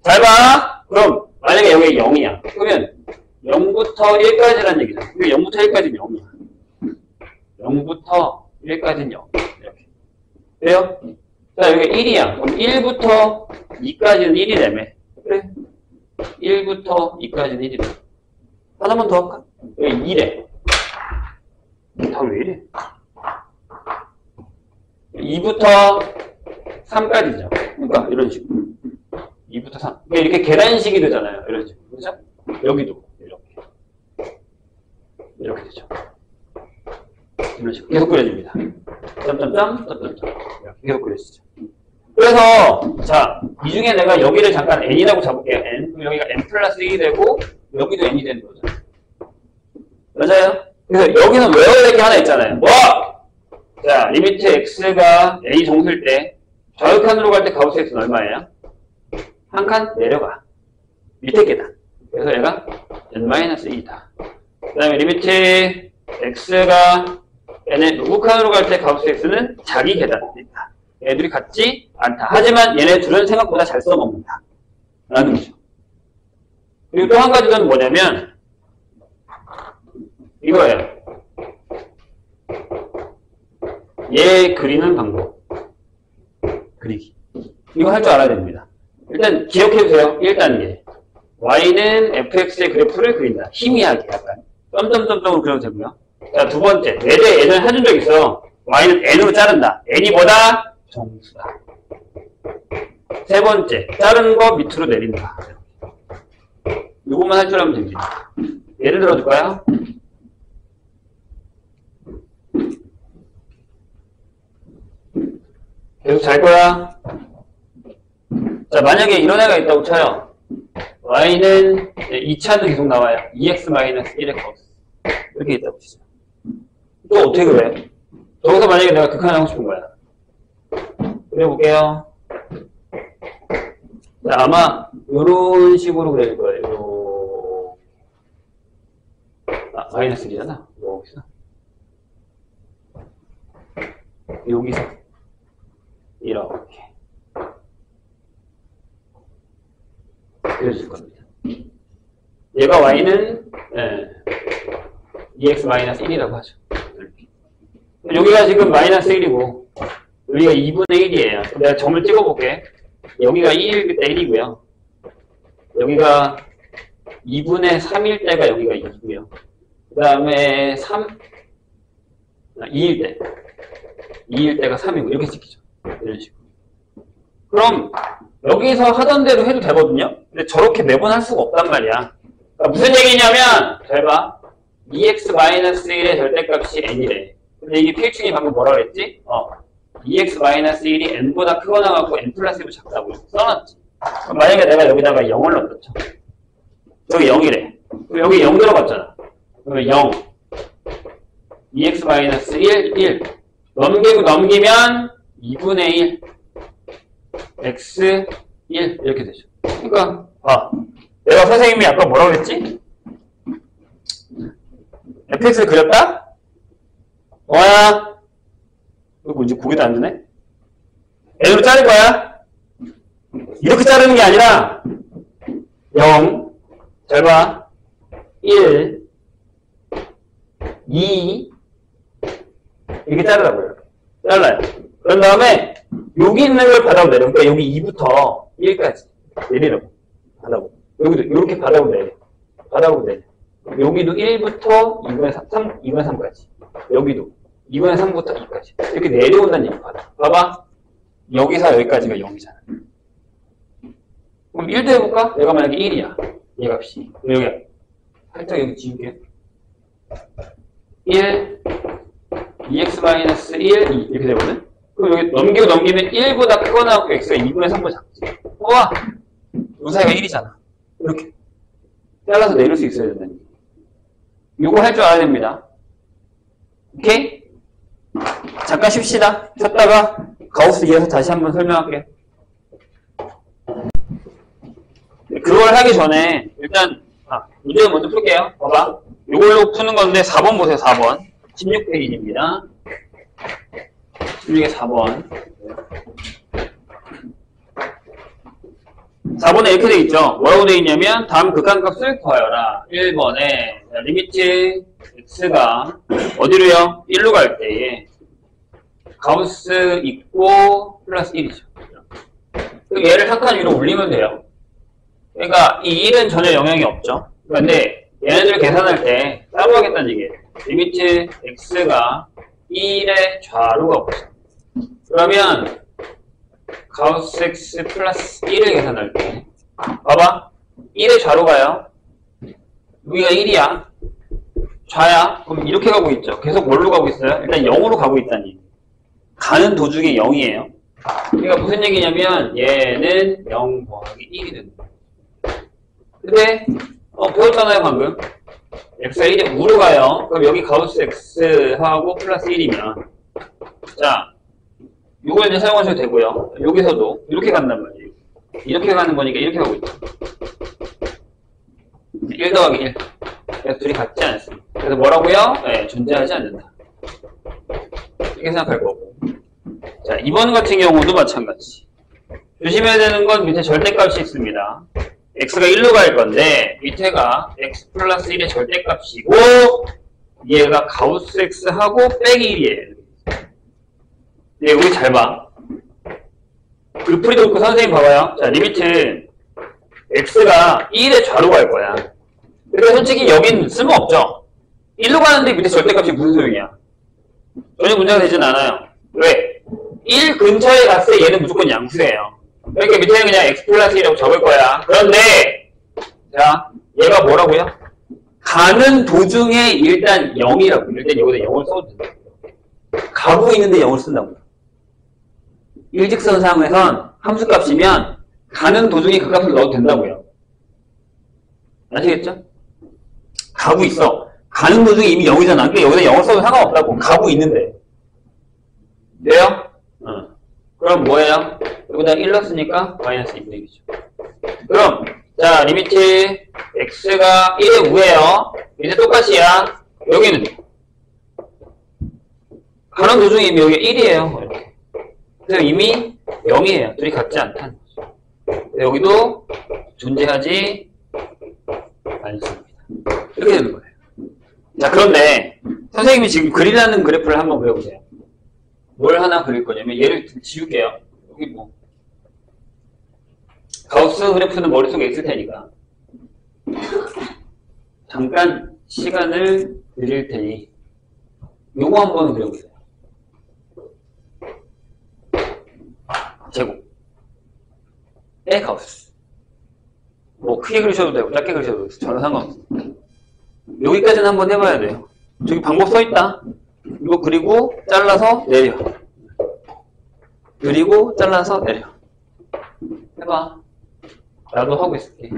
잘 봐. 그럼 만약에 여기 0이야. 그러면 0부터 1까지라는 얘기죠. 0부터 1까지는 0이야. 0부터 1까지는 0. 이렇게. 그래요? 자, 여기 1이야. 그럼 1부터 2까지는 1이라며. 그래. 1부터 2까지는 1이래. 하나만 더 할까? 여기 2래. 다 왜 이래? 2부터 3까지죠. 그러니까 이런 식으로. 2부터 3. 이렇게 계단식이 되잖아요. 이런 식으로. 그렇죠? 여기도 이렇게 되죠. 이런 식으로 계속 그려집니다. 점점점, 점점점. 이렇게 계속 그려지죠. 그래서 자, 이 중에 내가 여기를 잠깐 n이라고 잡을게요. n. 그럼 여기가 n 플러스 1이 되고 여기도 n이 되는 거죠. 맞아요? 그래서 여기는 외워야 될 게 하나 있잖아요. 뭐? 자, 리미트 x가 a 정수일 때 좌우칸으로 갈 때 가우스 x는 얼마예요? 한 칸 내려가. 밑에 계단. 그래서 얘가 n-2다. 그 다음에 리미트 x가 n의 우칸으로 갈 때 가우스 x는 자기 계단입니다. 애들이 같지 않다. 하지만 얘네 둘은 생각보다 잘 써먹는다. 라는 거죠. 그리고 또 한 가지는 뭐냐면 이거예요. 얘 그리는 방법. 그리기. 이거 할 줄 알아야 됩니다. 일단 기억해주세요. 1단계. y는 fx의 그래프를 그린다. 희미하게 약간. 점점점점으로 그려도 되고요. 자, 두 번째. 내대 예전에 해준 적 있어. y는 n으로 자른다. n이 뭐다? 정수다. 세 번째. 자른 거 밑으로 내린다. 이것만 할 줄 알면 됩니다. 예를 들어줄까요? 계속 잘 거야. 자, 만약에 이런 애가 있다고 쳐요. y는 2차도 계속 나와요. 2x-1의 cos. 이렇게 있다고 치죠. 또 어떻게 그래? 저기서 만약에 내가 극한하고 싶은 거야. 그려볼게요. 자, 아마 이런 식으로 그릴 거예요. 마이너스 1이잖아. 여기서 이렇게 그려줄 겁니다. 얘가 y는 2x-1이라고 하죠. 여기가 지금 마이너스 1이고 여기가 2분의 1이에요. 내가 점을 찍어볼게. 여기가 1일 때 1이고요. 여기가 2분의 3일 때가 여기가 2고요. 그 다음에 2일 때. 2일 때가 3이고 이렇게 찍히죠. 이런 식으로. 그럼 여기서 하던 대로 해도 되거든요. 근데 저렇게 매번 할 수가 없단 말이야. 그러니까 무슨 얘기냐면 잘 봐. 2x-1의 절대값이 n이래. 근데 이게 필충이 방금 뭐라 그랬지? 2x-1이 n보다 크거나 같고 n 플러스 1보다 작다고 써놨지. 그럼 만약에 내가 여기다가 0을 넣었죠. 여기 0이래. 여기 0 들어갔잖아. 그러면 0. 2x-1, 1. 넘기면 2분의 1. x 1. 이렇게 되죠. 그러니까, 내가 선생님이 아까 뭐라고 그랬지? fx를 그렸다? 뭐야? 이거 이제 고개도 안 드네? n으로 자를 거야? 이렇게 자르는 게 아니라 0, 잘 봐. 1, 2 이렇게 자르라고요. 잘라요. 그런 다음에 여기 있는 걸 바닥으로 내려. 그러니까 여기 2부터 1까지 내리라고. 바닥으로. 여기도 이렇게 바닥으로 내려. 바닥으로 내려. 여기도 1부터 2분의 3까지. 여기도 2분의 3부터 2까지. 이렇게 내려온다는 얘기 받아. 봐봐. 여기서 여기까지가 0이잖아. 그럼 1도 해볼까? 내가 만약에 1이야. 얘 값이. 여기 살짝 여기 지울게요. 1, 2x-1, 2 이렇게 되거든? 그럼 여기 넘기면 1보다 크거나 하고 x가 2분의 3보다 작지. 우와! 요 사이가 1이잖아. 이렇게. 잘라서 내릴 수 있어야 된다니. 요거 할 줄 알아야 됩니다. 오케이? 잠깐 쉽시다. 쉬었다가 가우스 이어서 다시 한번 설명할게요. 그걸 하기 전에 일단 문제 먼저 풀게요. 봐봐. 요걸로 푸는 건데 4번 보세요. 4번. 16페이지입니다. 16에 4번. 4번에 이렇게 돼 있죠. 뭐라고 돼 있냐면 다음 극한값을 구하여라. 1번에 리미트 x가 어디로요? 1로 갈 때에 가우스 있고 플러스 1이죠. 얘를 한 칸 위로 올리면 돼요. 그러니까 이 1은 전혀 영향이 없죠. 그런데 얘네들 계산할 때 따로 하겠다는 얘기예요. 리미트 x가 1의 좌로 가고 있어. 그러면 가우스 x 플러스 1을 계산할 때 봐봐. 1의 좌로 가요. 여기가 1이야. 좌야. 그럼 이렇게 가고 있죠. 계속 뭘로 가고 있어요? 일단 0으로 가고 있다는 얘기. 가는 도중에 0이에요. 그러니까 무슨 얘기냐면 얘는 0 더하기 1이 된다. 근데 배웠잖아요 방금. x가 1에 우로 가요. 그럼 여기 가우스 x하고 플러스 1이면 자 이걸 이제 사용하셔도 되고요. 여기서도 이렇게 간단 말이에요. 이렇게 가는 거니까 이렇게 가고 있죠. 1 더하기 1. 그래서 둘이 같지 않습니다. 그래서 뭐라고요? 네, 존재하지 않는다. 이렇게 생각할 거고. 자, 이번 같은 경우도 마찬가지. 조심해야 되는 건 밑에 절대값이 있습니다. x가 1로 갈 건데 밑에가 x 플러스 1의 절대값이고 얘가 가우스 x하고 빼기 1이에요. 네, 여기 잘 봐. 글풀이도 없고 선생님 봐봐요. 자, 리미트 x가 1의 좌로 갈 거야. 근데 솔직히 여긴 쓸모없죠. 1로 가는데 밑에 절대값이 무슨 소용이야? 전혀 문제가 되진 않아요. 왜? 1 근처에 갔을 때 얘는 무조건 양수예요. 그러니까 밑에는 그냥 x 플러스 1이라고 적을 거야. 그런데 자, 얘가 뭐라고요? 가는 도중에 일단 0이라고. 일단 여기다 0을 써도 된다. 가고 있는데 0을 쓴다고요. 일직선상에선 함수값이면 가는 도중에 그 값을 넣어도 된다고요. 아시겠죠? 가고 있어. 가는 도중에 이미 0이잖아. 그러니까 여기다 0을 써도 상관없다고. 가고 있는데. 돼요? 그럼 뭐예요? 여기다 1 넣었으니까 마이너스 2분의 1이죠. 그럼 자 리미트 x가 1의 우예요. 이제 똑같이야. 여기는 가는 도중에 이미 여기가 1이에요. 이렇게. 그래서 이미 0이에요. 둘이 같지 않다는 거죠. 여기도 존재하지 않습니다. 이렇게 되는 거예요. 자, 그런데 선생님이 지금 그리라는 그래프를 한번 그려보세요. 뭘 하나 그릴 거냐면 얘를 지울게요. 여기 뭐 가우스 그래프는 머릿속에 있을 테니까 잠깐 시간을 드릴 테니 요거 한번 그려보세요. 제곱 의 가우스. 뭐 크게 그리셔도 되고 짧게 그리셔도 되고 전혀 상관없습니다. 여기까지는 한번 해봐야 돼요. 저기 방법 써있다. 이거 그리고 잘라서 내려. 그리고 잘라서 내려. 해봐. 나도 하고 있을게.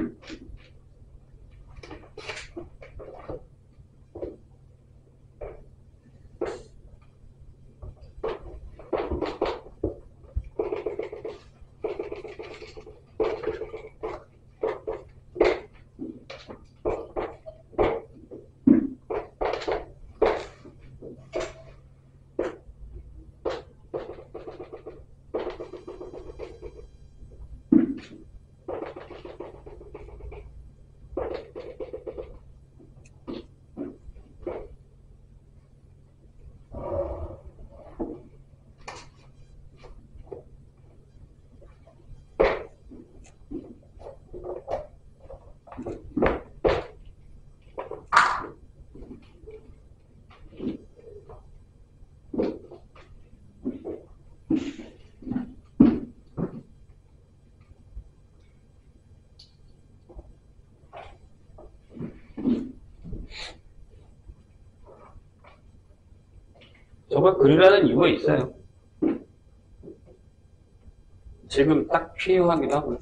저걸 그리라는 이유가 있어요. 지금 딱 필요하기도 하고요.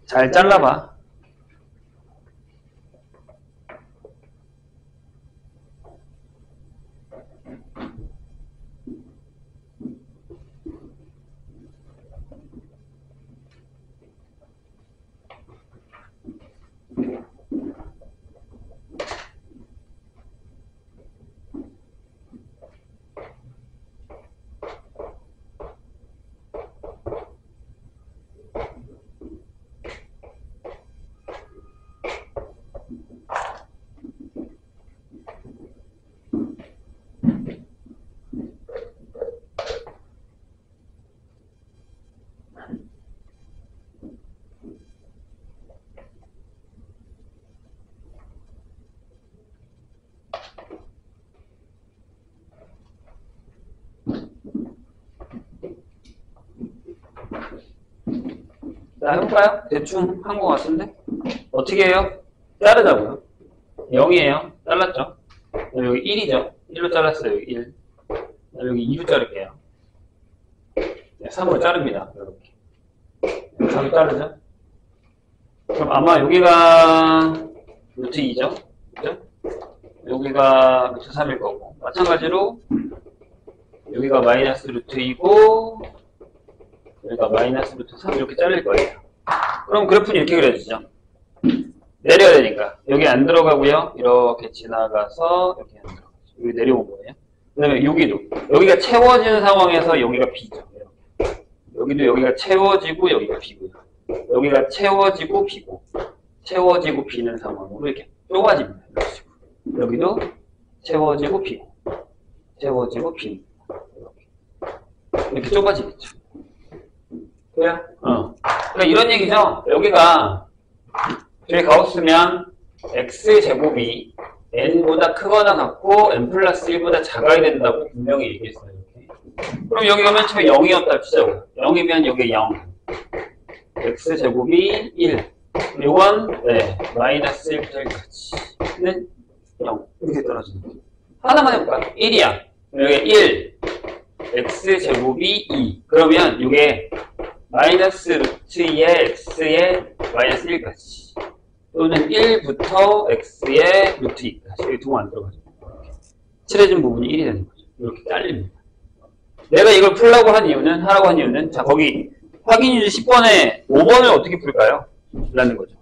잘 잘라봐. 자, 해볼까요? 대충 한 것 같은데? 어떻게 해요? 자르자고요. 0이에요. 잘랐죠? 여기 1이죠? 1로 잘랐어요. 여기 1. 여기 2로 자를게요. 네, 3으로 자릅니다. 이렇게. 3로 자르죠? 그럼 아마 여기가 루트 2죠? 그죠? 여기가 루트 3일 거고. 마찬가지로 여기가 마이너스 루트 2고 여기가 마이너스 루트 3 이렇게 자를 거예요. 그럼 그래프는 이렇게 그려지죠? 내려야 되니까. 여기 안 들어가고요. 이렇게 지나가서 여기 안 들어가죠. 여기 내려온 거예요. 그 다음에 여기도. 여기가 채워지는 상황에서 여기가 B죠. 여기도 여기가 채워지고 여기가 B고요. 여기가 채워지고 B고 채워지고 B는 상황으로 이렇게 좁아집니다. 이런 식으로. 여기도 채워지고 B고 채워지고 B 이렇게 좁아지겠죠. 그래요? 그러니까 이런 얘기죠. 여기가 저희 가우스면 x제곱이 n보다 크거나 같고 n 플러스 1보다 작아야 된다고 분명히 얘기했어요. 이렇게. 그럼 여기 오면 처음에 0이었다 치자고요. 0이면 여기 0. x제곱이 1. 이건 네, 마이너스 1부터 1까지는 0. 이렇게 떨어지는 거예요. 하나만 해볼까요? 1이야. 여기 1. x제곱이 2. 그러면 이게 마이너스 루트 2의 x의 마이너스 1까지. 또는 1부터 x의 루트 2까지. 여기 두고 안 들어가죠. 칠해진 부분이 1이 되는 거죠. 이렇게 잘립니다. 내가 이걸 풀라고 한 이유는, 하라고 한 이유는, 자, 거기 확인유지 10번에 5번을 어떻게 풀까요? 라는 거죠.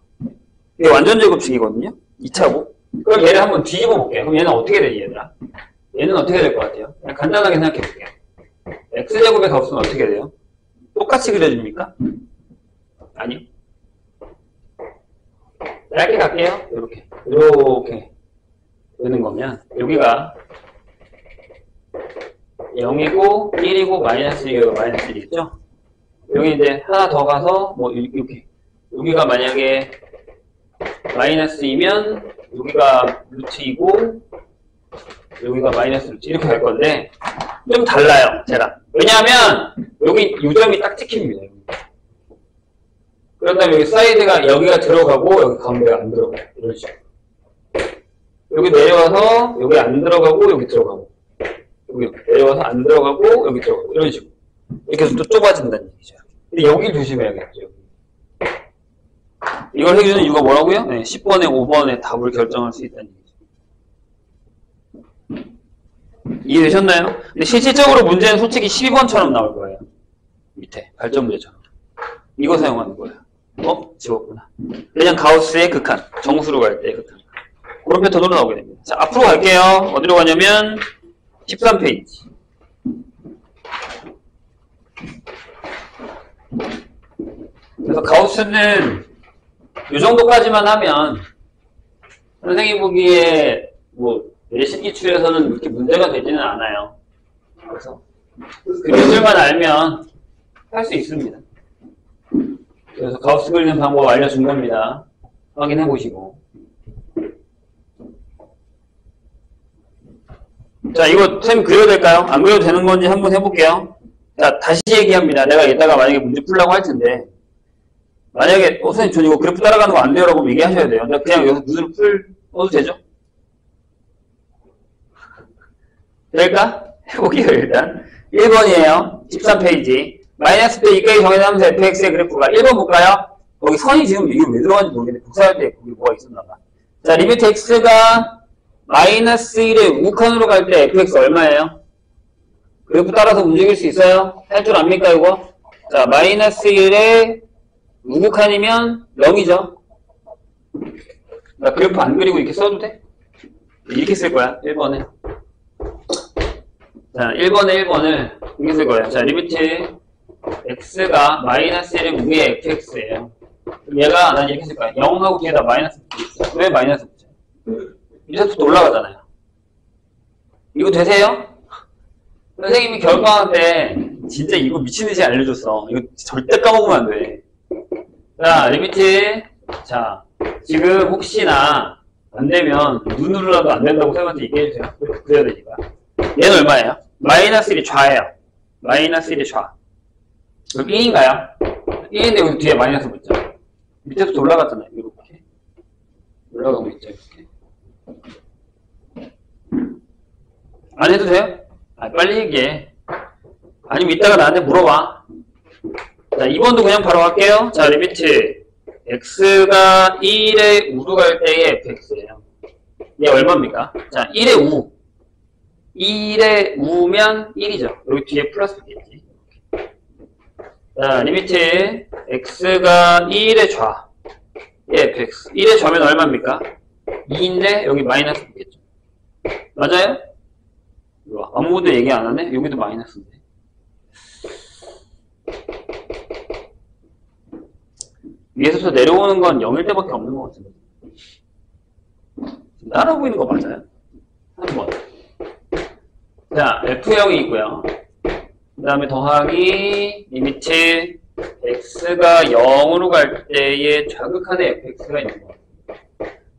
이게 완전 제곱식이거든요? 2차고. 그럼 얘를 한번 뒤집어 볼게요. 그럼 얘는 어떻게 되니, 얘들아? 얘는 어떻게 될 것 같아요? 그냥 간단하게 생각해 볼게요. x제곱의 값은 어떻게 돼요? 똑같이 그려집니까? 아니요. 짧게 갈게요. 이렇게 되는 거면 여기가 0이고 1이고 마이너스 1이고 마이너스 1이겠죠? 여기 이제 하나 더 가서 뭐 이렇게 여기가 만약에 마이너스이면 여기가 루트이고 여기가 마이너스 루트 이렇게 갈 건데 좀 달라요 쟤랑. 왜냐하면 여기 요점이 딱 찍힙니다. 그런 다음에 여기 사이드가 여기가 들어가고 여기 가운데가 안 들어가요. 이런 식으로. 여기 내려와서 여기 안 들어가고 여기 들어가고 여기 내려와서 안 들어가고 여기 들어가고 이런 식으로 이렇게 해서 또 좁아진다는 얘기죠. 근데 여기 조심해야겠죠. 이걸 해주는 이유가 뭐라고요? 네, 10번에 5번에 답을 결정할 수 있다는 얘기죠. 이해되셨나요? 근데 실질적으로 문제는 솔직히 12번처럼 나올 거예요. 밑에 발전 문제처럼. 이거 사용하는 거예요. 지웠구나. 그냥 가우스의 극한. 정수로 갈 때 극한. 그런 패턴으로 나오게 됩니다. 자, 앞으로 갈게요. 어디로 가냐면 13페이지. 그래서 가우스는 이 정도까지만 하면 선생님 보기에 뭐 내신 기출에서는 그렇게 문제가 되지는 않아요. 그래서 그 기술만 알면 할 수 있습니다. 그래서 가우스 그리는 방법 알려준 겁니다. 확인해 보시고. 자, 이거 선생님 그려도 될까요? 안 그려도 되는 건지 한번 해볼게요. 자, 다시 얘기합니다. 내가 이따가 만약에 문제 풀라고 할 텐데 만약에 선생님 전 이거 그래프 따라가는 거 안 돼요 라고 얘기하셔야 돼요. 그냥 여기서 문제를 풀어도 되죠? 될까? 해볼게요 일단. 1번이에요. 13페이지. 마이너스 때 이까지 정해하면서 fx의 그래프가 1번 볼까요? 거기 선이 지금 이게 왜 들어간지 모르겠는데 복사할 때 거기 뭐가 있었나봐. 자, 리미트 x가 마이너스 1의 우칸으로 갈 때 fx 얼마예요? 그래프 따라서 움직일 수 있어요? 할 줄 압니까 이거? 자, 마이너스 1의 우칸이면 0이죠. 나 그래프 안 그리고 이렇게 써도 돼? 이렇게 쓸 거야 1번에. 자, 1번을 이렇게 쓸 거예요. 자, 리미트 x가 마이너스 1의 무게 fx예요. 얘가 난 이렇게 쓸 거야. 0하고 뒤에다 마이너스 붙여. 왜 마이너스 붙여? 이제부터 올라가잖아요. 이거 되세요? 선생님이 결과할 때 진짜 이거 미친듯이 알려줬어. 이거 절대 까먹으면 안 돼. 자, 리미트. 자, 지금 혹시나 안 되면 눈으로라도 안 된다고 쌤한테 얘기해주세요. 그래야 되니까. 얘는 얼마예요? 마이너스 1이 좌예요. 마이너스 1이 좌. 그럼 1인가요? 1인데 여기 뒤에 마이너스 붙죠. 밑에부터 올라갔잖아요. 이렇게. 올라가고 있죠. 이렇게. 안 해도 돼요? 빨리 얘기해. 아니면 이따가 나한테 물어봐. 자, 2번도 그냥 바로 할게요. 자, 리미트 x가 1의 우로 갈 때의 fx예요. 얘 얼마입니까? 자, 1의 우. 1의 우면 1이죠. 여기 뒤에 플러스 붙겠지. 자, 리미트 x가 1의 좌. 예, fx. 1의 좌면 얼마입니까? 2인데 여기 마이너스 붙겠죠. 맞아요? 아무것도 얘기 안 하네? 여기도 마이너스인데. 위에서부터 내려오는 건 0일 때밖에 없는 것 같은데. 따라오고 있는 거 맞아요? 한번. 자, F형이 있고요. 그 다음에 더하기 리미트 x가 0으로 갈 때의 좌극한의 fx가 있는 거.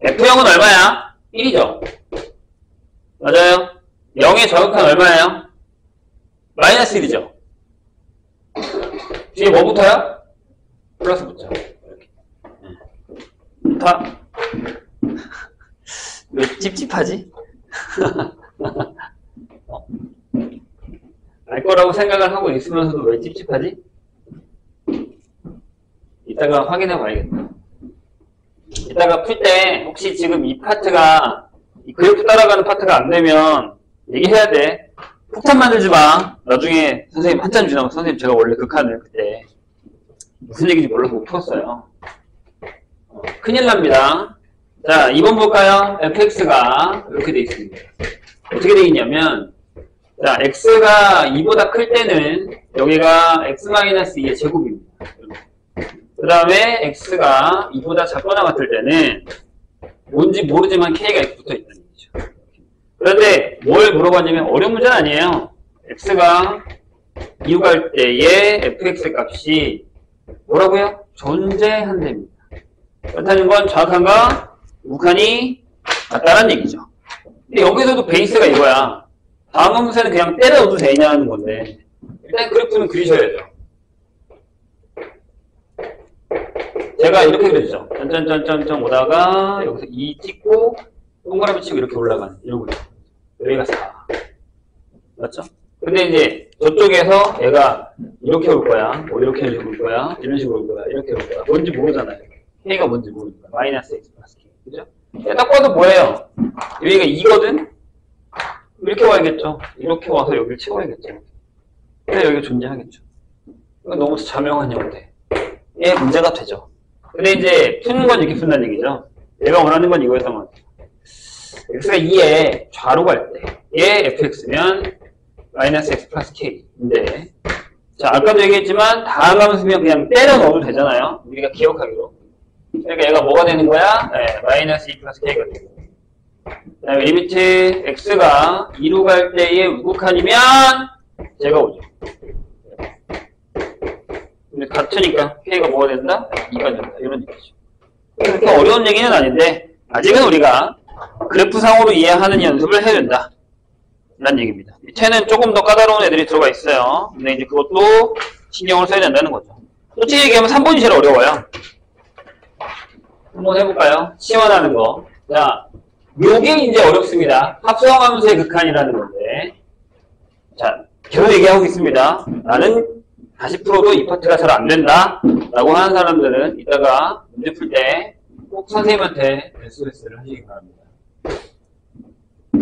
F형은 얼마야? 1이죠? 맞아요? 0의 좌극한 얼마예요? 마이너스 1이죠? 뒤에 뭐 붙어요? 플러스 붙죠. 이렇게. 다. 왜 찝찝하지? 알 거라고 생각을 하고 있으면서도 왜 찝찝하지? 이따가 확인해 봐야겠다. 이따가 풀 때 혹시 지금 이 파트가 이 그래프 따라가는 파트가 안 되면 얘기해야 돼. 폭탄 만들지 마. 나중에 선생님 한참 지나면 선생님 제가 원래 극한을 그때 무슨 얘기인지 몰라서 못 풀었어요. 큰일 납니다. 자, 2번 볼까요? fx가 이렇게 돼 있습니다. 어떻게 돼 있냐면 자, x가 2보다 클 때는 여기가 x-2의 제곱입니다. 그 다음에 x가 2보다 작거나 같을 때는 뭔지 모르지만 k가 이렇게 붙어 있다는 얘기죠. 그런데 뭘 물어봤냐면 어려운 문제는 아니에요. x가 2로 갈 때의 fx의 값이 뭐라고요? 존재한답니다. 그렇다는 건 정확한가? 우극한이 맞다라는 얘기죠. 근데 여기서도 베이스가 이거야. 다음 함수에는 그냥 때려 넣어도 되냐는 건데 일단 그래프는 그리셔야죠. 제가 이렇게 그렸죠. 점점점점 오다가 여기서 2 찍고 동그라미 치고 이렇게 올라가는 이런 거죠. 여기가 4. 맞죠? 근데 이제 저쪽에서 얘가 이렇게 올 거야. 뭐 이렇게 올 거야. 이런 식으로 올 거야. 이렇게 올 거야. 뭔지 모르잖아요. K가 뭔지 모르니까. 마이너스 X 플러스 K. 그죠? 딱 봐도 뭐예요? 여기가 2거든? 이렇게 와야겠죠. 이렇게 와서 여기를 채워야겠죠. 근데 여기가 존재하겠죠. 이건 너무 자명한 형태. 얘 문제가 되죠. 근데 이제 푸는 건 이렇게 푼다는 얘기죠. 얘가 원하는 건 이거였던 x가 2에 좌로 갈 때 얘 fx면 마이너스 x 플러스 k인데 자 아까도 얘기했지만 다음 함수면 그냥 때려 넣어도 되잖아요. 우리가 기억하기로. 그러니까 얘가 뭐가 되는 거야? 네, 마이너스 2 플러스 k가 되고 그 다음에 리미트 x가 2로 갈 때의 우극한이면 제가 오죠. 근데 같으니까 k가 뭐가 된다? 2가 된다. 이런 얘기죠. 그렇게 어려운 얘기는 아닌데 아직은 우리가 그래프상으로 이해하는 연습을 해야 된다. 라는 얘기입니다. 밑에는 조금 더 까다로운 애들이 들어가 있어요. 근데 이제 그것도 신경을 써야 된다는 거죠. 솔직히 얘기하면 3번이 제일 어려워요. 한번 해볼까요? 시원하는 거. 자, 요게 이제 어렵습니다. 합성함수의 극한이라는 건데. 자, 계속 얘기하고 있습니다. 나는 다시 풀어도 이 파트가 잘 안 된다. 라고 하는 사람들은 이따가 문제 풀 때 꼭 선생님한테 SOS를 하시기 바랍니다.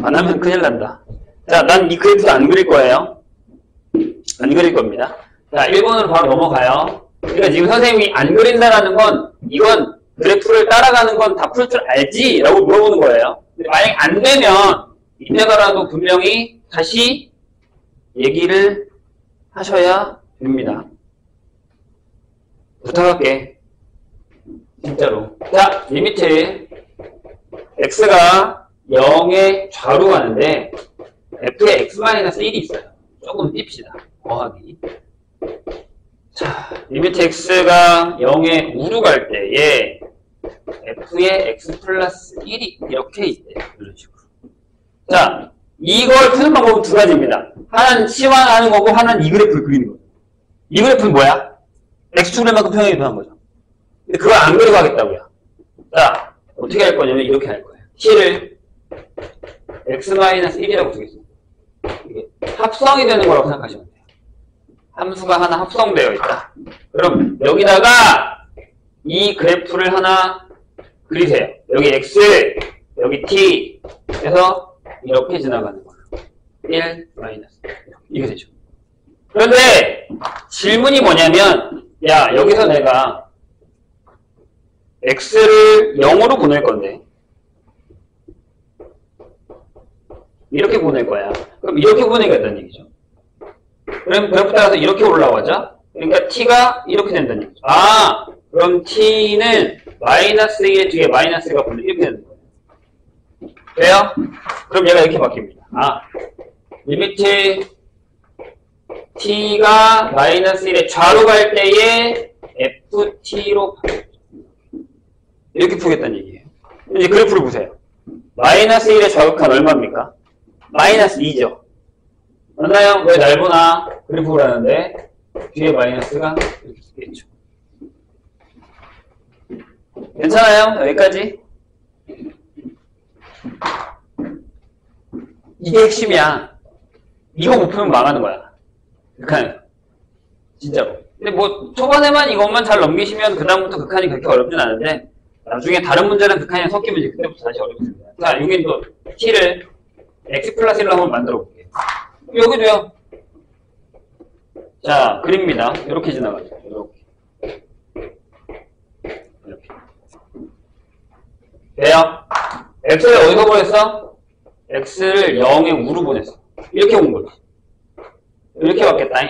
안 하면 큰일 난다. 자, 난 이 그래프도 안 그릴 거예요. 안 그릴 겁니다. 자, 1번으로 바로 넘어가요. 그러니까 지금 선생님이 안 그린다라는 건 이건 그래프를 따라가는 건 다 풀 줄 알지? 라고 물어보는 거예요. 근데 만약에 안 되면 이때가라도 분명히 다시 얘기를 하셔야 됩니다. 부탁할게. 진짜로. 자, 리미트 x가 0의 좌로 가는데 f에 x-1이 있어요. 조금 띄웁시다. 더하기. 자, 리미트 x가 0의 우로 갈 때에 f에 x 플러스 1이 이렇게 있대요. 이런 식으로. 자, 이걸 푸는 방법은 두 가지입니다. 하나는 치환하는 거고 하나는 이 그래프를 그리는 거죠. 이 그래프는 뭐야? x축만큼 평행이 변한 거죠. 근데 그걸 안 그리고 하겠다고요. 자, 어떻게 할 거냐면 이렇게 할 거예요. t를 x-1이라고 두겠습니다. 이게 합성이 되는 거라고 생각하시면 돼요. 함수가 하나 합성되어 있다. 그럼 여기다가 이 그래프를 하나 그리세요. 여기 x, 여기 t 해서 이렇게 지나가는 거예요. 1, 마이너스. 이게 되죠. 그런데 질문이 뭐냐면 야, 여기서 내가 x를 0으로 보낼 건데 이렇게 보낼 거야. 그럼 이렇게 보내겠다는 얘기죠. 그럼 그래프 따라서 이렇게 올라가죠. 그러니까 t가 이렇게 된다는 얘기죠. 아, 그럼 t는 마이너스 1에 뒤에 마이너스가 붙는 이렇게 되는 거예요. 돼요? 그럼 얘가 이렇게 바뀝니다. 아, 리미트 t가 마이너스 1에 좌로 갈 때에 ft로 바뀌죠. 이렇게 풀겠다는 얘기예요. 이제 그래프를 보세요. 마이너스 1의 좌극한 얼마입니까? 마이너스 2죠. 맞나요? 왜 날 보나? 그래프 보라는데 뒤에 마이너스가 이렇게 쓰겠죠. 괜찮아요? 여기까지? 이게 핵심이야. 이거 못 풀면 망하는 거야. 극한에서. 진짜로. 근데 뭐 초반에만 이것만 잘 넘기시면 그 다음부터 극한이 그렇게 어렵진 않은데 나중에 다른 문제랑 극한이랑 섞이면 이제 그때부터 다시 어렵습니다. 자, 여기 또 t를 x 플러스 1로 한번 만들어 볼게요. 여기도요. 자, 그립니다. 이렇게 지나가죠. 이렇게. 이렇게. 돼요? x를 어디서 보냈어? x를 0의 우로 보냈어. 이렇게 온 거지. 이렇게 왔겠다.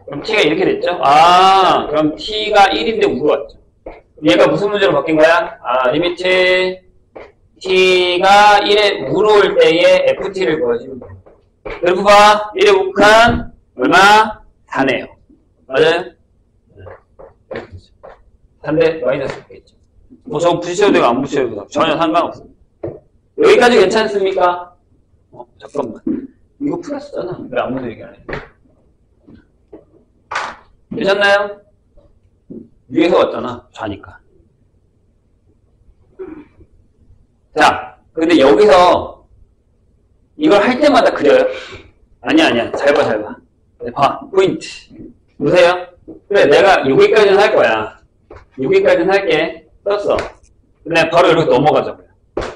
그럼 t가 이렇게 됐죠? 아, 그럼 t가 1인데 우로 왔죠. 얘가 무슨 문제로 바뀐 거야? 아, 리미트 t가 1에 우로 올 때에 ft를 구하시면 돼요. 그래프 봐. 1에 곱한 얼마? 4네요. 맞아요? 4인데 마이너스 있겠죠. 뭐 저거 붙이셔도 되고 안 붙이셔도 되고 전혀 상관없습니다. 여기까지 괜찮습니까? 잠깐만. 이거 플러스잖아. 왜 아무도 얘기 안 해? 괜찮나요? 위에서 왔잖아. 좌니까. 자, 근데 여기서 이걸 할 때마다 그려요? 아니야. 잘 봐. 봐. 포인트. 보세요. 그래, 내가 여기까지는 할 거야. 여기까지는 할게. 썼어. 근데 바로 이렇게 넘어가자고요.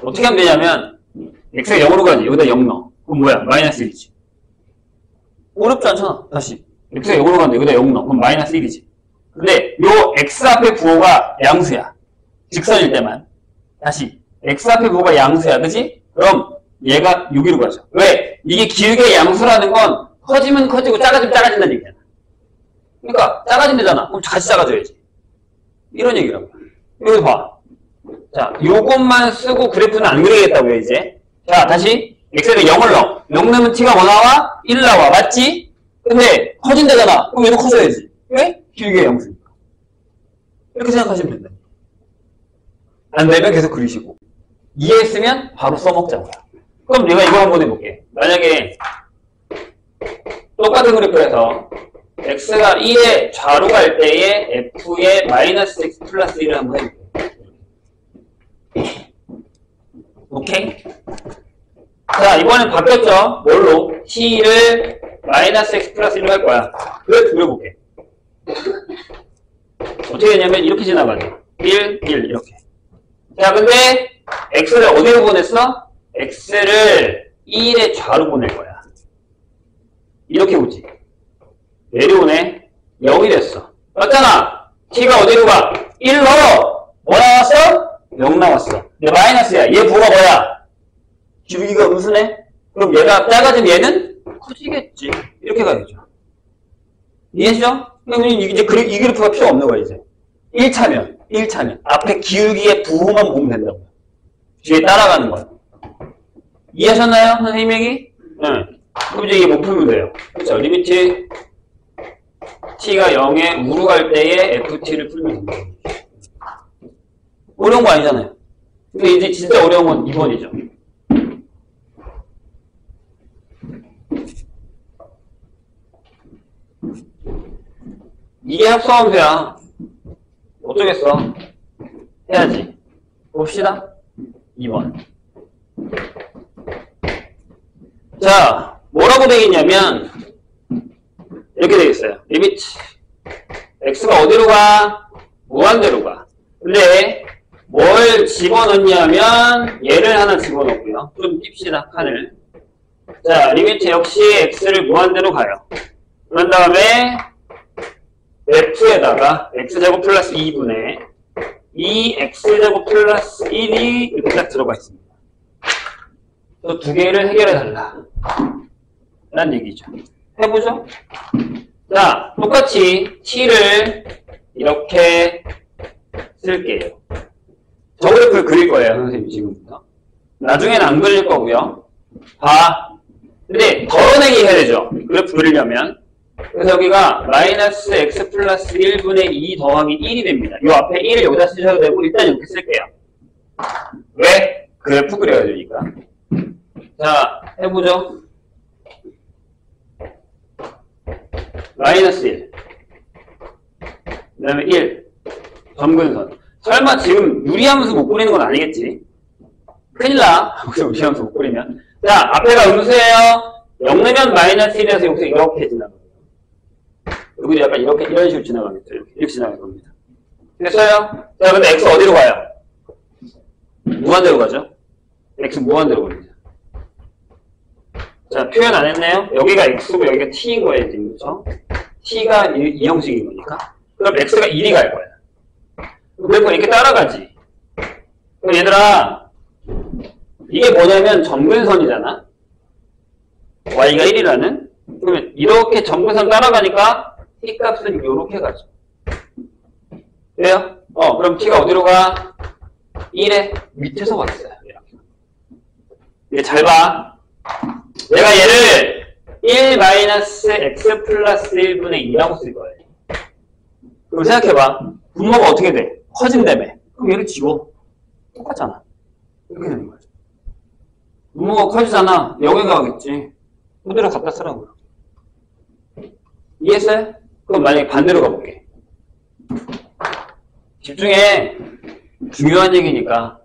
어떻게 하면 되냐면, x가 0으로 가지. 여기다 0 넣어. 그럼 뭐야? 마이너스 1이지. 어렵지 않잖아. 다시. x가 0으로 가는데 여기다 0 넣어. 그럼 마이너스 1이지. 근데 요 x 앞에 부호가 양수야. 직선일 때만. 다시. x 앞에 부호가 양수야. 그지? 그럼 얘가 여기로 가죠. 왜? 이게 길게 양수라는 건 커지면 커지고 작아지면 작아진다는 얘기잖아. 그러니까 작아진다잖아. 그럼 같이 작아져야지. 이런 얘기라고. 여기 봐. 자, 요것만 쓰고 그래프는 안 그리겠다고요, 이제. 자, 다시 x에다 0을 넣어. 0 넣으면 t가 뭐 나와? 1 나와. 맞지? 근데 커진다잖아. 그럼 얘도 커져야지. 왜? 길게 양수니까. 이렇게 생각하시면 된다. 안 되면 계속 그리시고. 이해했으면 바로 써먹자고요. 그럼 내가 이거 한번 해볼게. 만약에 똑같은 그래프에서 x가 1에 좌로 갈 때에 f의 마이너스 x 플러스 1을 한번 해볼게. 오케이? 자, 이번엔 바뀌었죠? 뭘로? t를 마이너스 x 플러스 1로 할 거야. 그래프 그려볼게. 어떻게 되냐면 이렇게 지나가죠. 1, 1 이렇게. 자, 근데 x를 어디로 보냈어? x를 1의 좌로 보낼 거야. 이렇게 오지. 내려오네. 0이 됐어. 맞잖아. t가 어디로 가? 1 넣어. 뭐 나왔어? 0 나왔어. 근데 마이너스야. 얘 부호가 뭐야? 기울기가 음수네? 그럼 얘가 작아지면 얘는 커지겠지. 이렇게 가야죠. 이해하시죠? 그럼 이제 이 그래프가 필요 없는 거야, 이제. 1차면. 앞에 기울기의 부호만 보면 된다고요. 뒤에 따라가는 거야. 이해하셨나요? 선생님 얘기? 응. 그럼 이제 이게 못 풀면 돼요. 그렇죠. 리미트 t가 0에 우로 갈 때에 ft를 풀면 됩니다. 어려운 거 아니잖아요. 근데 이제 진짜 어려운 건 2번이죠. 이게 합성함수야. 어쩌겠어. 해야지. 봅시다. 2번. 자, 뭐라고 되겠냐면 이렇게 되겠어요. 리미트 x가 어디로 가? 무한대로 가. 근데 뭘 집어넣냐면 얘를 하나 집어넣고요. 좀 띄웁시다. 칸을. 자, 리미트 역시 x를 무한대로 가요. 그런 다음에 f에다가 x제곱 플러스 2분의 2x제곱 플러스 1이 이렇게 딱 들어가 있습니다. 또 두 개를 해결해 달라 라는 얘기죠. 해보죠. 자, 똑같이 t를 이렇게 쓸게요. 저 그래프를 그릴 거예요, 선생님 지금부터. 나중에는 안 그릴 거고요. 봐. 근데 덜어내기 해야 되죠. 그래프 그리려면. 그래서 여기가 마이너스 x 플러스 1분의 2 더하기 1이 됩니다. 이 앞에 1을 여기다 쓰셔도 되고 일단 이렇게 쓸게요. 왜? 그래프 그려야 되니까. 자, 해보죠. 마이너스 1. 그 다음에 1. 점근선. 설마 지금 유리함수 못 그리는 건 아니겠지? 큰일 나. 여기서 유리함수 못 그리면. 자, 앞에가 음수예요. 0 넣으면 마이너스 1에서 여기서 이렇게 지나가요. 여기도 약간 이런 식으로 지나가겠죠. 이렇게 지나갈 겁니다. 됐어요? 자, 근데 x 어디로 가요? 무한대로 가죠? x 무한대로 갑니다. 자, 표현 안 했네요? 여기가 x고 여기가 t인 거예요, 지금. 그렇죠? t가 이 형식인 거니까. 그럼 x가 1이 갈 거야. 그래서 이렇게 따라가지. 그럼 얘들아, 이게 뭐냐면 점근선이잖아? y가 1이라는? 그러면 이렇게 점근선 따라가니까 t 값은 이렇게 가죠. 돼요? 그럼 t가 어디로 가? 1에 밑에서 왔어요. 이렇게. 이게 잘 봐. 내가 얘를 1-x 플러스 1분의 2라고 쓸 거예요. 그럼 생각해봐. 분모가 어떻게 돼? 커진다며. 그럼 얘를 지워. 똑같잖아. 이렇게 되는 거죠. 분모가 커지잖아. 여기가 가겠지. 그대로 갖다 쓰라고요. 이해했어요? 그럼 만약에 반대로 가볼게. 집중해. 중요한 얘기니까.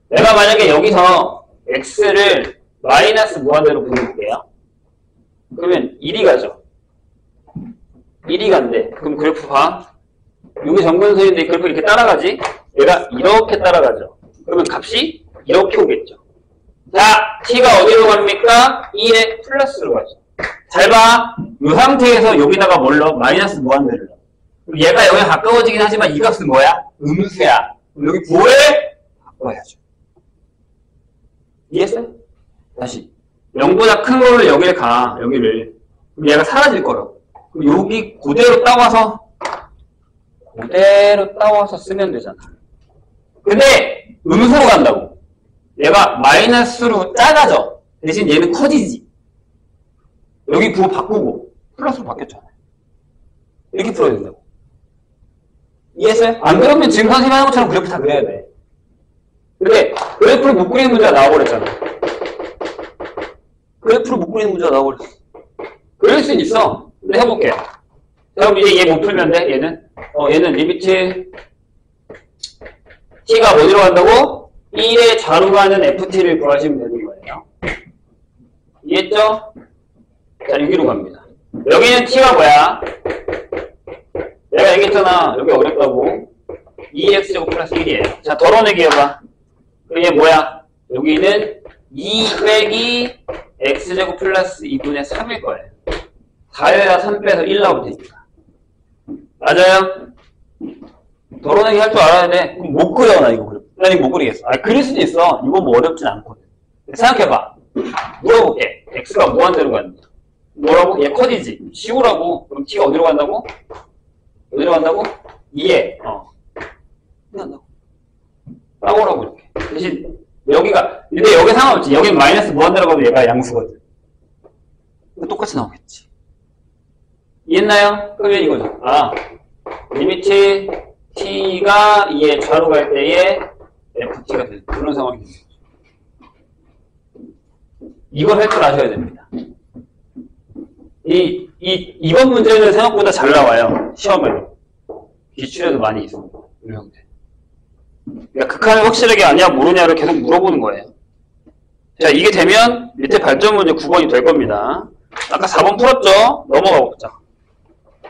내가 만약에 여기서 x를 마이너스 무한대로 보내볼게요. 그러면 1이 가죠. 1이 간대. 그럼 그래프 봐. 여기 정근선인데 그래프 이렇게 따라가지? 얘가 이렇게 따라가죠. 그러면 값이 이렇게 오겠죠. 자, t가 어디로 갑니까? 1에 플러스로 가죠. 잘 봐. 이 상태에서 여기다가 뭘로? 마이너스 무한대를 넣어. 얘가 여기 가까워지긴 하지만 이 값은 뭐야? 음수야. 여기 부호를 바꿔야죠. 이해했어요? 다시. 0보다 큰 거를 여기를 가. 여기를. 그럼 얘가 사라질 거라고. 그럼 여기 그대로 따와서 쓰면 되잖아. 근데 음수로 간다고. 얘가 마이너스로 작아져. 대신 얘는 커지지. 여기 부호 바꾸고 플러스로 바뀌었잖아요. 이렇게 풀어야 된다고. 이해했어요? 안 그러면 지금 선생님이 하는 것처럼 그래프 다 그려야 돼. 근데 그래프를 못 그리는 문제가 나와버렸잖아. 그래프를 못 그리는 문제가 나와버렸어. 그릴 수는 있어. 근데 해볼게요. 그럼 이제 얘 못 풀면 돼? 얘는 리미트 t가 어디로 간다고? 1에 좌로 가는 ft를 구하시면 되는 거예요. 이해했죠? 자, 여기로 갑니다. 여기는 t가 뭐야? 내가 얘기했잖아. 여기 어렵다고. 2x제곱 플러스 1이에요. 자, 덜어내기 해봐. 그럼 얘 뭐야? 여기는 2 빼기 x제곱 플러스 2분의 3일 거예요. 4에다 3 빼서 1 나오면 되니까. 맞아요? 덜어내기 할 줄 알아야 돼. 그럼 못 그려, 나 이거. 나 이거 못 그리겠어. 아, 그릴 수도 있어. 이거 뭐 어렵진 않거든. 생각해봐. 물어볼게. x가 무한대로 가는데. 뭐라고? 얘 커지지. 쉬우라고. 그럼 t가 어디로 간다고? 어디로 간다고? 2에. 간다고. 따오라고 이렇게. 대신 여기가. 근데 여기 상관없지. 여기는 마이너스 무한대로 가도 얘가 양수거든. 똑같이 나오겠지. 이해했나요? 그러면 이거죠. 아, 리미트 t가 2에 좌로 갈 때에 ft가 되는 그런 상황이 됩니다. 이걸 할 줄 아셔야 됩니다. 이번 문제는 생각보다 잘 나와요. 시험에. 기출에도 많이 있습니다. 유형들. 그러니까 극한을 확실하게 아냐 모르냐를 계속 물어보는 거예요. 자, 이게 되면 밑에 발전 문제 9번이 될 겁니다. 아까 4번 풀었죠? 넘어가 보자.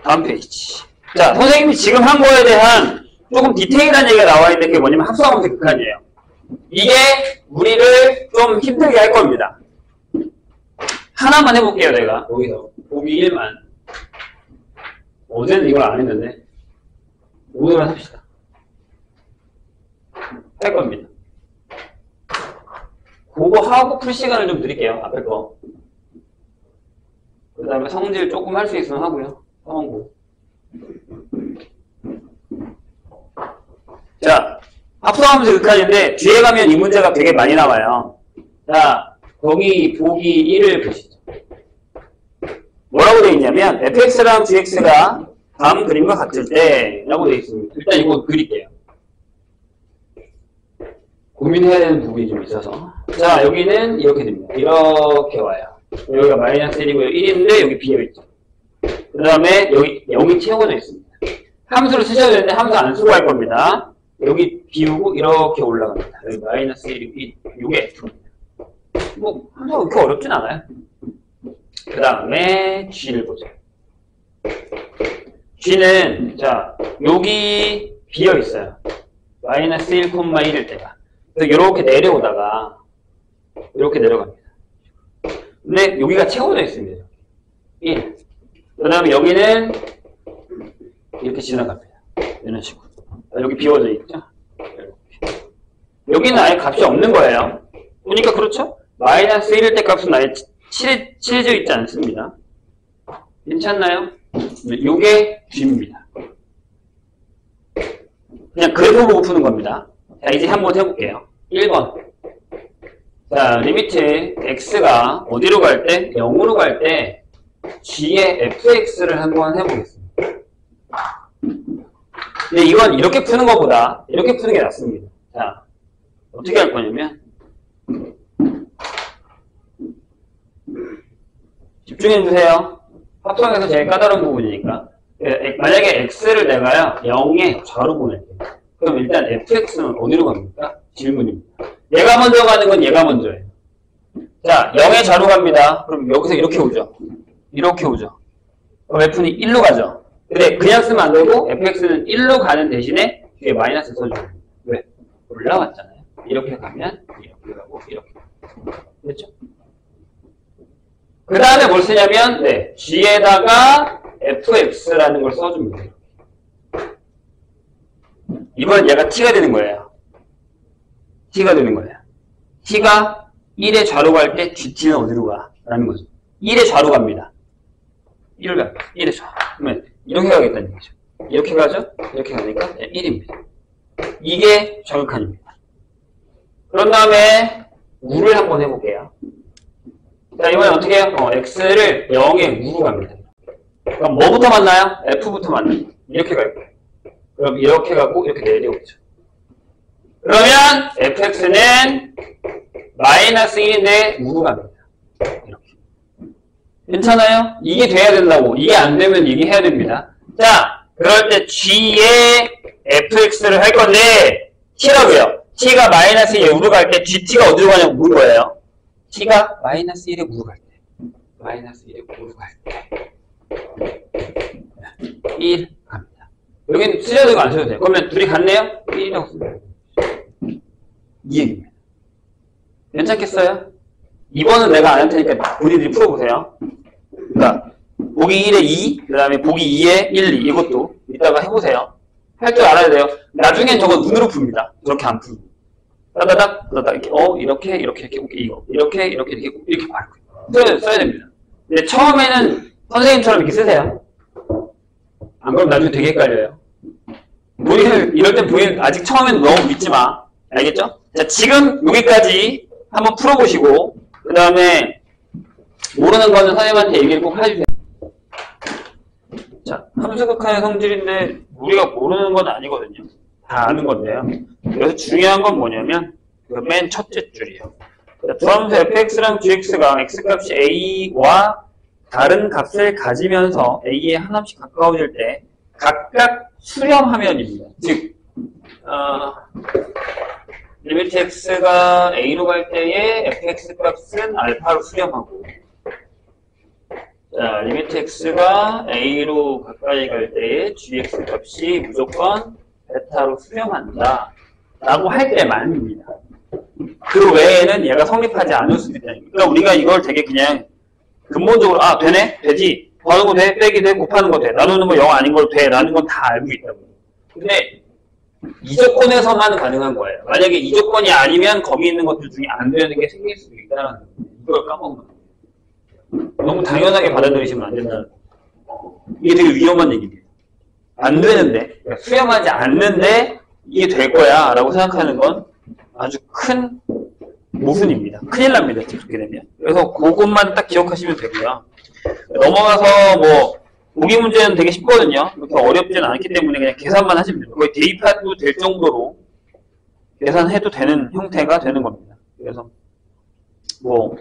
다음 페이지. 자, 선생님이 지금 한 거에 대한 조금 디테일한 얘기가 나와 있는 게 뭐냐면 합성함수 극한이에요. 이게 우리를 좀 힘들게 할 겁니다. 하나만 해볼게요, 내가. 여기서. 보기 1만. 어제는 이걸 안 했는데, 오늘은 합시다. 할 겁니다. 그거 하고 풀 시간을 좀 드릴게요, 앞에 거. 그 다음에 성질 조금 할 수 있으면 하고요. 성원고. 자, 합성함수 극한인데, 뒤에 가면 이 문제가 되게 많이 나와요. 자, 거기 보기 1을 보시죠. 뭐라고 되어 있냐면 fx랑 gx가 다음 그림과 같을 때 라고 되어 있습니다. 일단 이거 그릴게요. 고민해야 되는 부분이 좀 있어서. 자, 여기는 이렇게 됩니다. 이렇게 와요. 여기가 마이너스 1이고요. 1인데 여기 비어있죠. 그 다음에 여기 채워져 있습니다. 함수를 쓰셔야 되는데 함수 안 쓰고 할 겁니다. 여기 비우고 이렇게 올라갑니다. 여기 마이너스 1이고 1. 요게 F입니다. 뭐 함수가 그렇게 어렵진 않아요. 그 다음에 G를 보죠. G는 자 여기 비어 있어요. 마이너스 1,1일 때가. 그래서 이렇게 내려오다가 이렇게 내려갑니다. 근데 여기가 채워져 있습니다. 1. 그 다음에 여기는 이렇게 지나갑니다. 이런 식으로. 여기 비워져 있죠? 이렇게. 여기는 아예 값이 없는 거예요. 보니까 그렇죠? 마이너스 1일 때 값은 아예 칠해져 있지 않습니다. 괜찮나요? 요게 G입니다. 그냥 그래프 보고 푸는 겁니다. 자, 이제 한번 해볼게요. 1번. 자, 리미트 x가 어디로 갈 때? 0으로 갈 때 g의 fx를 한번 해보겠습니다. 근데 이건 이렇게 푸는 것보다 이렇게 푸는 게 낫습니다. 자, 어떻게 할 거냐면 집중해주세요. 합성에서 제일 까다로운 부분이니까. 만약에 x를 내가요 0에 좌로 보낼게요. 그럼 일단 fx는 어디로 갑니까? 질문입니다. 얘가 먼저 가는 건 얘가 먼저예요. 자, 0에 좌로 갑니다. 그럼 여기서 이렇게 오죠. 이렇게 오죠. 그럼 f는 1로 가죠. 근데 그냥 쓰면 안 되고 fx는 1로 가는 대신에 뒤에 마이너스 써줘요. 왜? 올라왔잖아요. 이렇게 가면 이렇게 가고 이렇게 가고. 됐죠? 그 다음에 뭘 쓰냐면 네, g에다가 fx라는 걸 써줍니다. 이번 얘가 t가 되는 거예요. t가 되는 거예요. t가 1의 좌로 갈 때 dt는 어디로 가? 라는 거죠. 1의 좌로 갑니다. 1을 가. 1의 좌. 그러면 이렇게 가겠다는 얘기죠. 이렇게 가죠? 이렇게 가니까 1입니다. 이게 정육칸입니다. 그런 다음에 우를 한번 해볼게요. 자, 이번엔 어떻게 해요? x를 0에 우로 갑니다. 그럼 뭐부터 만나요? f부터 만나요. 이렇게 갈 거예요. 그럼 이렇게 가고 이렇게 내려오죠. 그러면 fx는 마이너스 1인데 우로 갑니다. 이렇게. 괜찮아요? 이게 돼야 된다고. 이게 안 되면 이게 해야 됩니다. 자, 그럴 때 g의 fx를 할 건데 t라고요. t가 마이너스 1에 우로 갈 때 gt가 어디로 가냐고 물은 거예요. t가 마이너스 1에 우로 갈 때. 마이너스 1에 우로 갈 때. 1 갑니다. 여기는 쓰셔도 되고 안 쓰셔도 돼요. 그러면 둘이 같네요? 1이라고 쓰면 이 얘기입니다. 괜찮겠어요? 2번은 내가 안 할 테니까 본인들이 풀어보세요. 그러니까 보기 1에 2, 그 다음에 보기 2에 1, 2 이것도 이따가 해보세요. 할 줄 알아야 돼요. 나중엔 저거 눈으로 풉니다. 저렇게 안 풀고. 따다닥, 따다닥, 이렇게, 이렇게, 이거. 이렇게 바로 써야 됩니다. 근데 처음에는 선생님처럼 이렇게 쓰세요. 안 그러면 나중에 되게 헷갈려요. 본인을, 이럴 땐 본인 아직 처음에는 너무 믿지 마. 알겠죠? 자, 지금 여기까지 한번 풀어보시고, 그 다음에 모르는 거는 선생님한테 얘기를 꼭 해주세요. 자, 함수극한의 성질인데 우리가 모르는 건 아니거든요. 다 아는 건데요. 그래서 중요한 건 뭐냐면 그 맨 첫째 줄이에요. 두함수 fx랑 gx가 x값이 a와 다른 값을 가지면서 a에 하나씩 가까워질 때 각각 수렴하면입니다. 즉 리미트 x가 a로 갈 때의 fx 값은 알파로 수렴하고, 자, 리미트 x가 a로 가까이 갈 때의 gx 값이 무조건 베타로 수렴한다 라고 할 때만입니다. 그 외에는 얘가 성립하지 않을 수도 있다. 그러니까 우리가 이걸 되게 그냥 근본적으로 아 되네? 되지? 더하는 거 돼? 빼기 돼? 곱하는 거 돼? 나누는 거 0 아닌 걸 돼? 라는 건 다 알고 있다고. 근데 이 조건에서만 가능한 거예요. 만약에 이 조건이 아니면 거기 있는 것들 중에 안 되는 게 생길 수도 있다는 거예요. 이걸 까먹으면 너무 당연하게 받아들이시면 안 된다는 거예요. 이게 되게 위험한 얘기입니다. 안 되는데, 그러니까 수렴하지 않는데 이게 될 거야 라고 생각하는 건 아주 큰 모순입니다. 큰일 납니다. 그렇게 되면. 그래서 그것만 딱 기억하시면 되고요. 넘어가서 뭐 보기 문제는 되게 쉽거든요. 그렇게 어렵지는 않기 때문에 그냥 계산만 하시면 돼요. 거의 대입해도 될 정도로 계산해도 되는 형태가 되는 겁니다. 그래서 뭐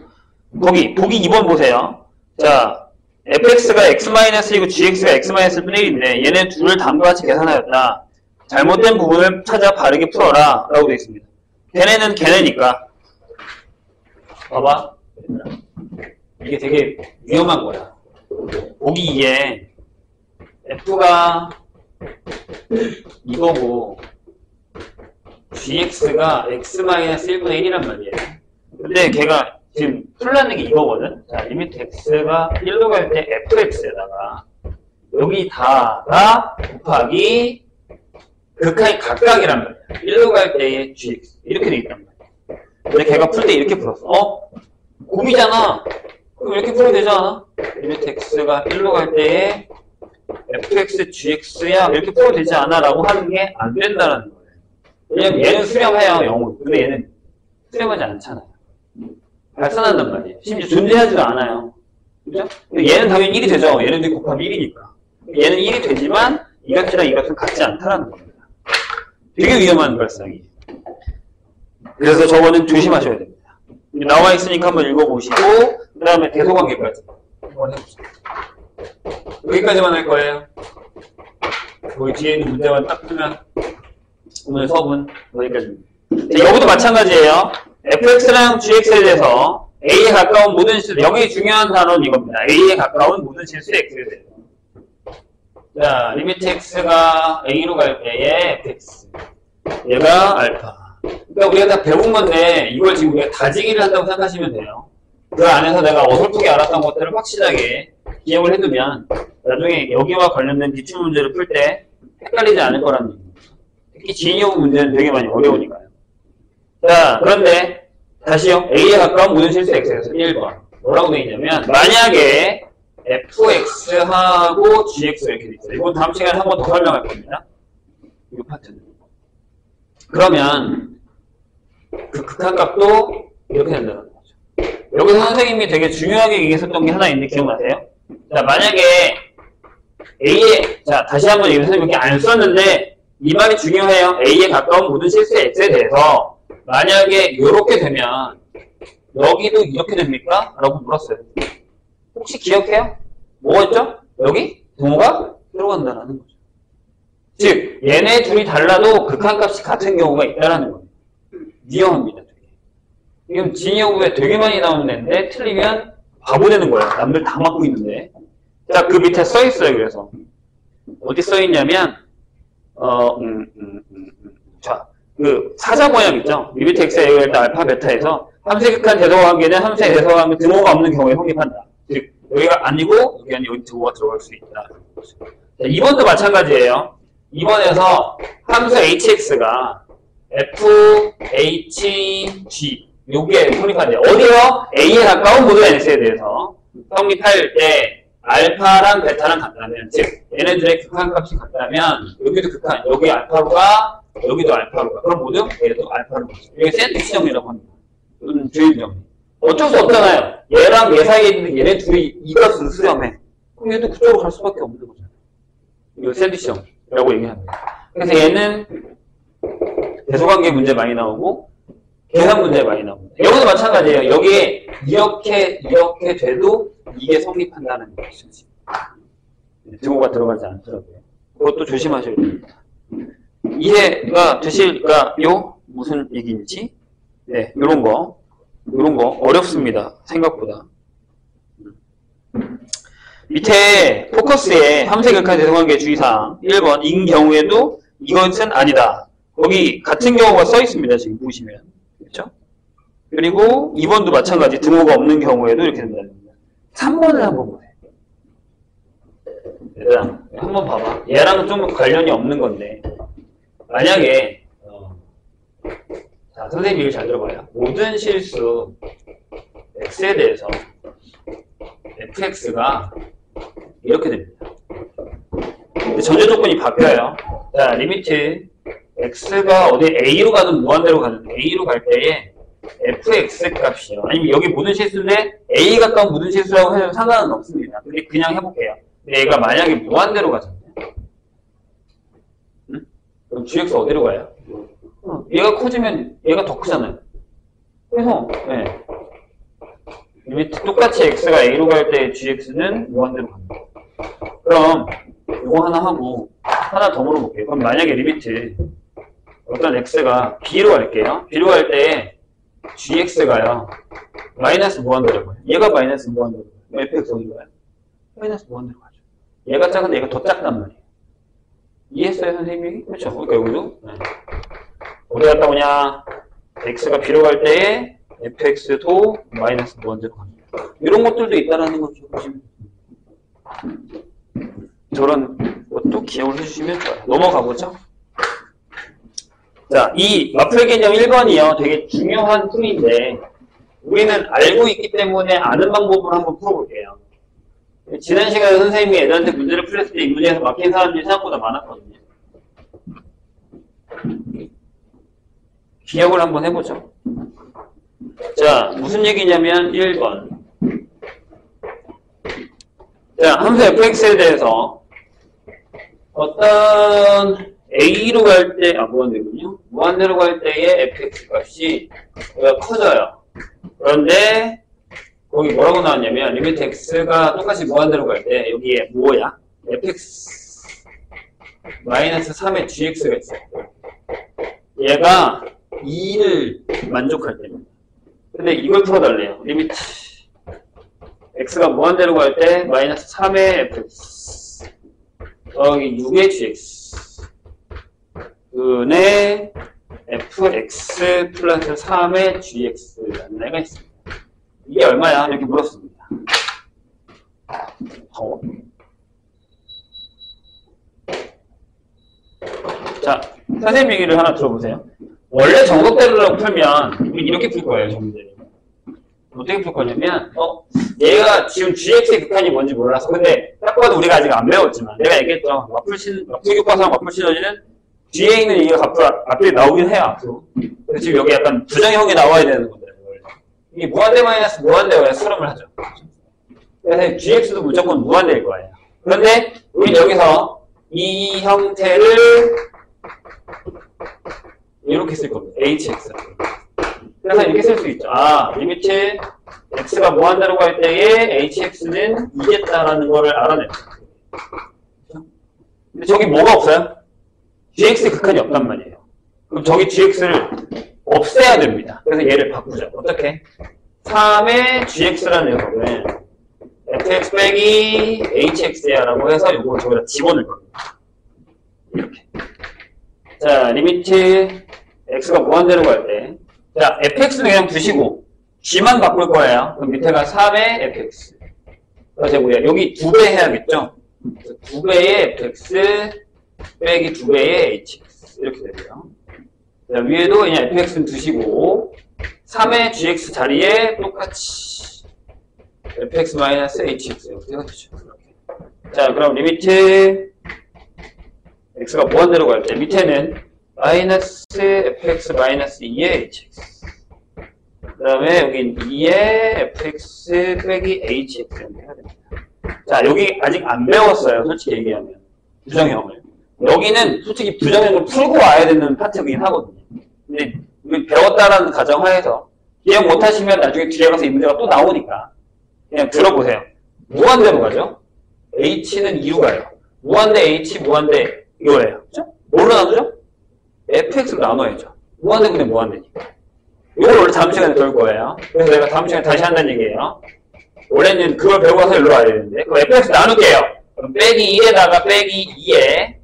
거기 보기 2번 보세요. 자, fx가 x-1이고 gx가 x-1인데 얘네 둘을 다음과 같이 계산하였다. 잘못된 부분을 찾아 바르게 풀어라 라고 되어 있습니다. 걔네는 걔네니까 봐봐. 이게 되게 위험한 거야. 보기 2에 f가 이거고 gx가 x-1분의 1이란 말이에요. 근데 걔가 지금 풀라는 게 이거거든. 자, 리미트 x가 1로 갈 때 fx에다가 여기 다가 곱하기 극한이 각각이란 말이야. 1로 갈 때의 gx 이렇게 돼 있단 말이야. 근데 걔가 풀 때 이렇게 풀었어. 곰이잖아. 그럼 이렇게 풀어도 되지 않아? 리미트 x가 1로 갈 때의 fx gx야 이렇게 풀어도 되지 않아? 라고 하는 게 안 된다는 거예요. 왜냐면 얘는 수렴해요, 0으로. 근데 얘는 수렴하지 않잖아요. 발산한단 말이에요. 심지어 존재하지도 않아요. 그죠? 얘는 당연히 1이 되죠. 얘는 곱하면 1이니까. 얘는 1이 되지만 이 값이랑 이 값은 같지 않다라는 겁니다. 되게 위험한 발상이에요. 그래서 저거는 조심하셔야 됩니다. 나와 있으니까 한번 읽어보시고 그 다음에 대소관계까지 한번 해보세요. 여기까지만 할 거예요. 거기 뒤에 있는 문제만 딱 풀면 오늘 수업은 여기까지입니다. 여기도 마찬가지예요. fx랑 gx에 대해서 a에 가까운 모든 실수, 여기 중요한 단어는 이겁니다. a에 가까운 모든 실수의 x에 대해서. 자, 리미트 x가 a로 갈 때의 fx, 얘가 알파. 그러니까 우리가 다 배운 건데 이걸 지금 우리가 다지기를 한다고 생각하시면 돼요. 그 안에서 내가 어설프게 알았던 것들을 확실하게 기억을 해두면 나중에 여기와 관련된 기출 문제를 풀 때 헷갈리지 않을 거라는 얘기입니다. 특히 진용 문제는 되게 많이 어려우니까요. 자, 그런데 다시요. a에 가까운 모든 실수 x에서 1번 뭐라고 되어 있냐면 만약에 fx하고 gx 이렇게 돼 있어요. 이건 다음 시간에 한 번 더 설명할 겁니다. 이 파트는. 그러면 그 극한값도 이렇게 된다는 거죠. 여기서 선생님이 되게 중요하게 얘기했었던 게 하나 있는데 기억나세요? 자, 만약에 A에, 자, 다시 한번 선생님 이렇게 안 썼는데 이 말이 중요해요. A에 가까운 모든 실수의 X에 대해서 만약에 이렇게 되면 여기도 이렇게 됩니까? 라고 물었어요. 혹시 기억해요? 뭐였죠? 여기 동호가 들어간다는 거죠. 즉, 얘네 둘이 달라도 극한값이 같은 경우가 있다는 거예요. 위험합니다. 되게. 이건 진영부에 되게 많이 나오는 애인데 틀리면 바보 되는 거예요. 남들 다 맞고 있는데. 자, 그 밑에 써 있어요. 그래서 어디 써 있냐면 자, 그 사자 모양 있죠. 리미트 x의 a가 일단 알파 베타에서 함수의 극한 대소관계는 함수의 대소관계 등호가 없는 경우에 성립한다. 즉 여기가 아니고 여기 아니 여기 등호가 들어갈 수 있다. 자, 2번도 마찬가지예요. 2번에서 함수 hx가 fhg 요게 성립한대요. 어디요? a에 가까운 모든 x에 대해서 성립할 때 알파랑 베타랑 같다면, 즉 얘네들의 극한값이 같다면 여기도 극한, 여기 알파로가 여기도 알파로가, 그럼 모두 얘도 알파로 가죠. 이게 샌드위치 정리라고 합니다. 이건 주의 정리. 어쩔 수 없잖아요. 얘랑 얘 사이에 있는 얘네 둘이 이 값을 수렴해. 그럼 얘도 그쪽으로 갈 수밖에 없는 거잖아요. 이거 샌드위치 정리라고 얘기합니다. 그래서 얘는 대소관계 문제 많이 나오고 계산 문제 많이 나옵니다. 여기도 마찬가지예요. 여기에 이렇게 돼도 이게 성립한다는 것이죠. 등호가 들어가지 않더라고요. 그것도 조심하셔야 됩니다. 이해가 되실까요? 무슨 얘기인지? 네, 요런 거 어렵습니다. 생각보다. 밑에 포커스에 함수의 극한 대소관계 주의사항 1번 인 경우에도 이것은 아니다. 거기 같은 경우가 써 있습니다. 지금 보시면. 그렇죠? 그리고 2번도 마찬가지 등호가 없는 경우에도 이렇게 된다는 겁니다. 3번을 한번 보세요. 얘들아, 한번 봐봐. 얘랑은 좀 관련이 없는 건데 만약에 자, 선생님 얘기 잘 들어봐요. 모든 실수 x에 대해서 fx가 이렇게 됩니다. 근데 전제 조건이 바뀌어요. 자, 리미트 x가 어디 a로 가든 무한대로 가든 a로 갈 때에 fx 값이요. 아니면 여기 모든 실수인데 a 가까운 모든 실수라고 해도 상관은 없습니다. 근데 그냥 해볼게요. 근데 얘가 만약에 무한대로 가잖아요. 응? 그럼 gx 어디로 가요? 얘가 커지면 얘가 더 크잖아요. 그래서 네. 리미트 똑같이 x가 a로 갈 때 gx는 무한대로 갑니다. 그럼 이거 하나 하고 하나 더 물어볼게요. 그럼 만약에 리미트 어떤 x가 b로 갈게요. b로 갈 때 gx가요 마이너스 무한대로 가요. 얘가 마이너스 무한대로 가요. fx 어디로 가요? 마이너스 무한대로 가죠. 얘가 작은데 얘가 더 작단 말이에요. 이해했어요 선생님이? 그렇죠. 그러니까 여기도 네. 어디 갔다 오냐? x가 b로 갈 때에 fx도 마이너스 무한대로 갑니다. 이런 것들도 있다라는 거 기억하시면 됩니다. 저런 것도 기억을 해주시면 좋아요. 넘어가보죠. 자, 이 마플 개념 1번이요. 되게 중요한 풀인데 우리는 알고 있기 때문에 아는 방법으로 한번 풀어볼게요. 지난 시간에 선생님이 애들한테 문제를 풀렸을 때 이 문제에서 막힌 사람들이 생각보다 많았거든요. 기억을 한번 해보죠. 자, 무슨 얘기냐면 1번 자, 함수 fx에 대해서 어떤 a로 갈 때, 무한대군요. 무한대로 갈 때의 fx 값이 커져요. 그런데 거기 뭐라고 나왔냐면 리미트 x가 똑같이 무한대로 갈 때 여기에 뭐야? fx 마이너스 3의 gx가 있어요. 얘가 2를 만족할 때입니다. 근데 이걸 풀어달래요. 리미트 x가 무한대로 갈 때 마이너스 3의 fx 더하기 6의 gx 근의 fx 플러스 3의 gx라는 애가 있습니다. 이게 얼마야? 이렇게 물었습니다. 자, 선생님 얘기를 하나 들어보세요. 원래 정석대로 풀면 우리 이렇게 풀 거예요, 정문제를. 어떻게 풀 거냐면, 얘가 지금 gx의 극한이 뭔지 몰라서, 근데 딱 봐도 우리가 아직 안 배웠지만, 내가 얘기했죠. 와플교과서랑 와플 시너지는 뒤에 있는 얘기가 앞에 나오긴 해요, 앞으로. 그래서 지금 여기 약간 부정형이 나와야 되는 건데, 이게 무한대 마이너스 무한대여야 수렴을 하죠. 그래서 gx도 무조건 무한대일 거예요. 그런데 우리 여기서 이 형태를 이렇게 쓸 겁니다. hx. 그래서 이렇게 쓸 수 있죠. 리미트 x가 무한대로 갈 때에 hx는 이겠다라는 거를 알아냅니다. 근데 저기 뭐가 없어요? gx의 극한이 없단 말이에요. 그럼 저기 gx를 없애야 됩니다. 그래서 얘를 바꾸죠. 어떻게? 3의 gx라는 녀석은 fx 빼기 hx야 라고 해서 이걸 저기다 집어넣을 겁니다. 이렇게. 자, 리미트 x가 무한대로 갈 때, 자, fx는 그냥 두시고 g만 바꿀 거예요. 그럼 밑에가 3의 fx. 그래서 뭐야? 여기 2배 해야겠죠? 2배의 fx 빼기 2배의 hx 이렇게 되고요. 자, 위에도 그냥 fx는 두시고 3의 gx 자리에 똑같이 fx 마이너스 hx 이렇게 되죠. 자, 그럼 리미트 x가 무한대로 갈 때 밑에는 마이너스 fx 마이너스 2의 hx 그 다음에 여긴 2의 fx 빼기 hx 이렇게 해야 됩니다. 자, 여기 아직 안 배웠어요. 솔직히 얘기하면 부정형을. 여기는 솔직히 부정형을 풀고 와야 되는 파트이긴 하거든요. 근데 우리 배웠다라는 가정하에서 기억 못하시면 나중에 뒤에 가서 이 문제가 또 나오니까 그냥 들어보세요. 무한대로 가죠. h는 2로 가요. 무한대 h 무한대 이거예요. 그죠? 뭘로 나누죠? fx로 나눠야죠. 무한대분의 무한대니까. 이걸 원래 다음 시간에 배울 거예요. 그래서 내가 다음 시간에 다시 한다는 얘기예요. 원래는 그걸 배우고 와서 일로 와야 되는데 그럼 fx 나눌게요. 그럼 빼기 2에다가 빼기 2에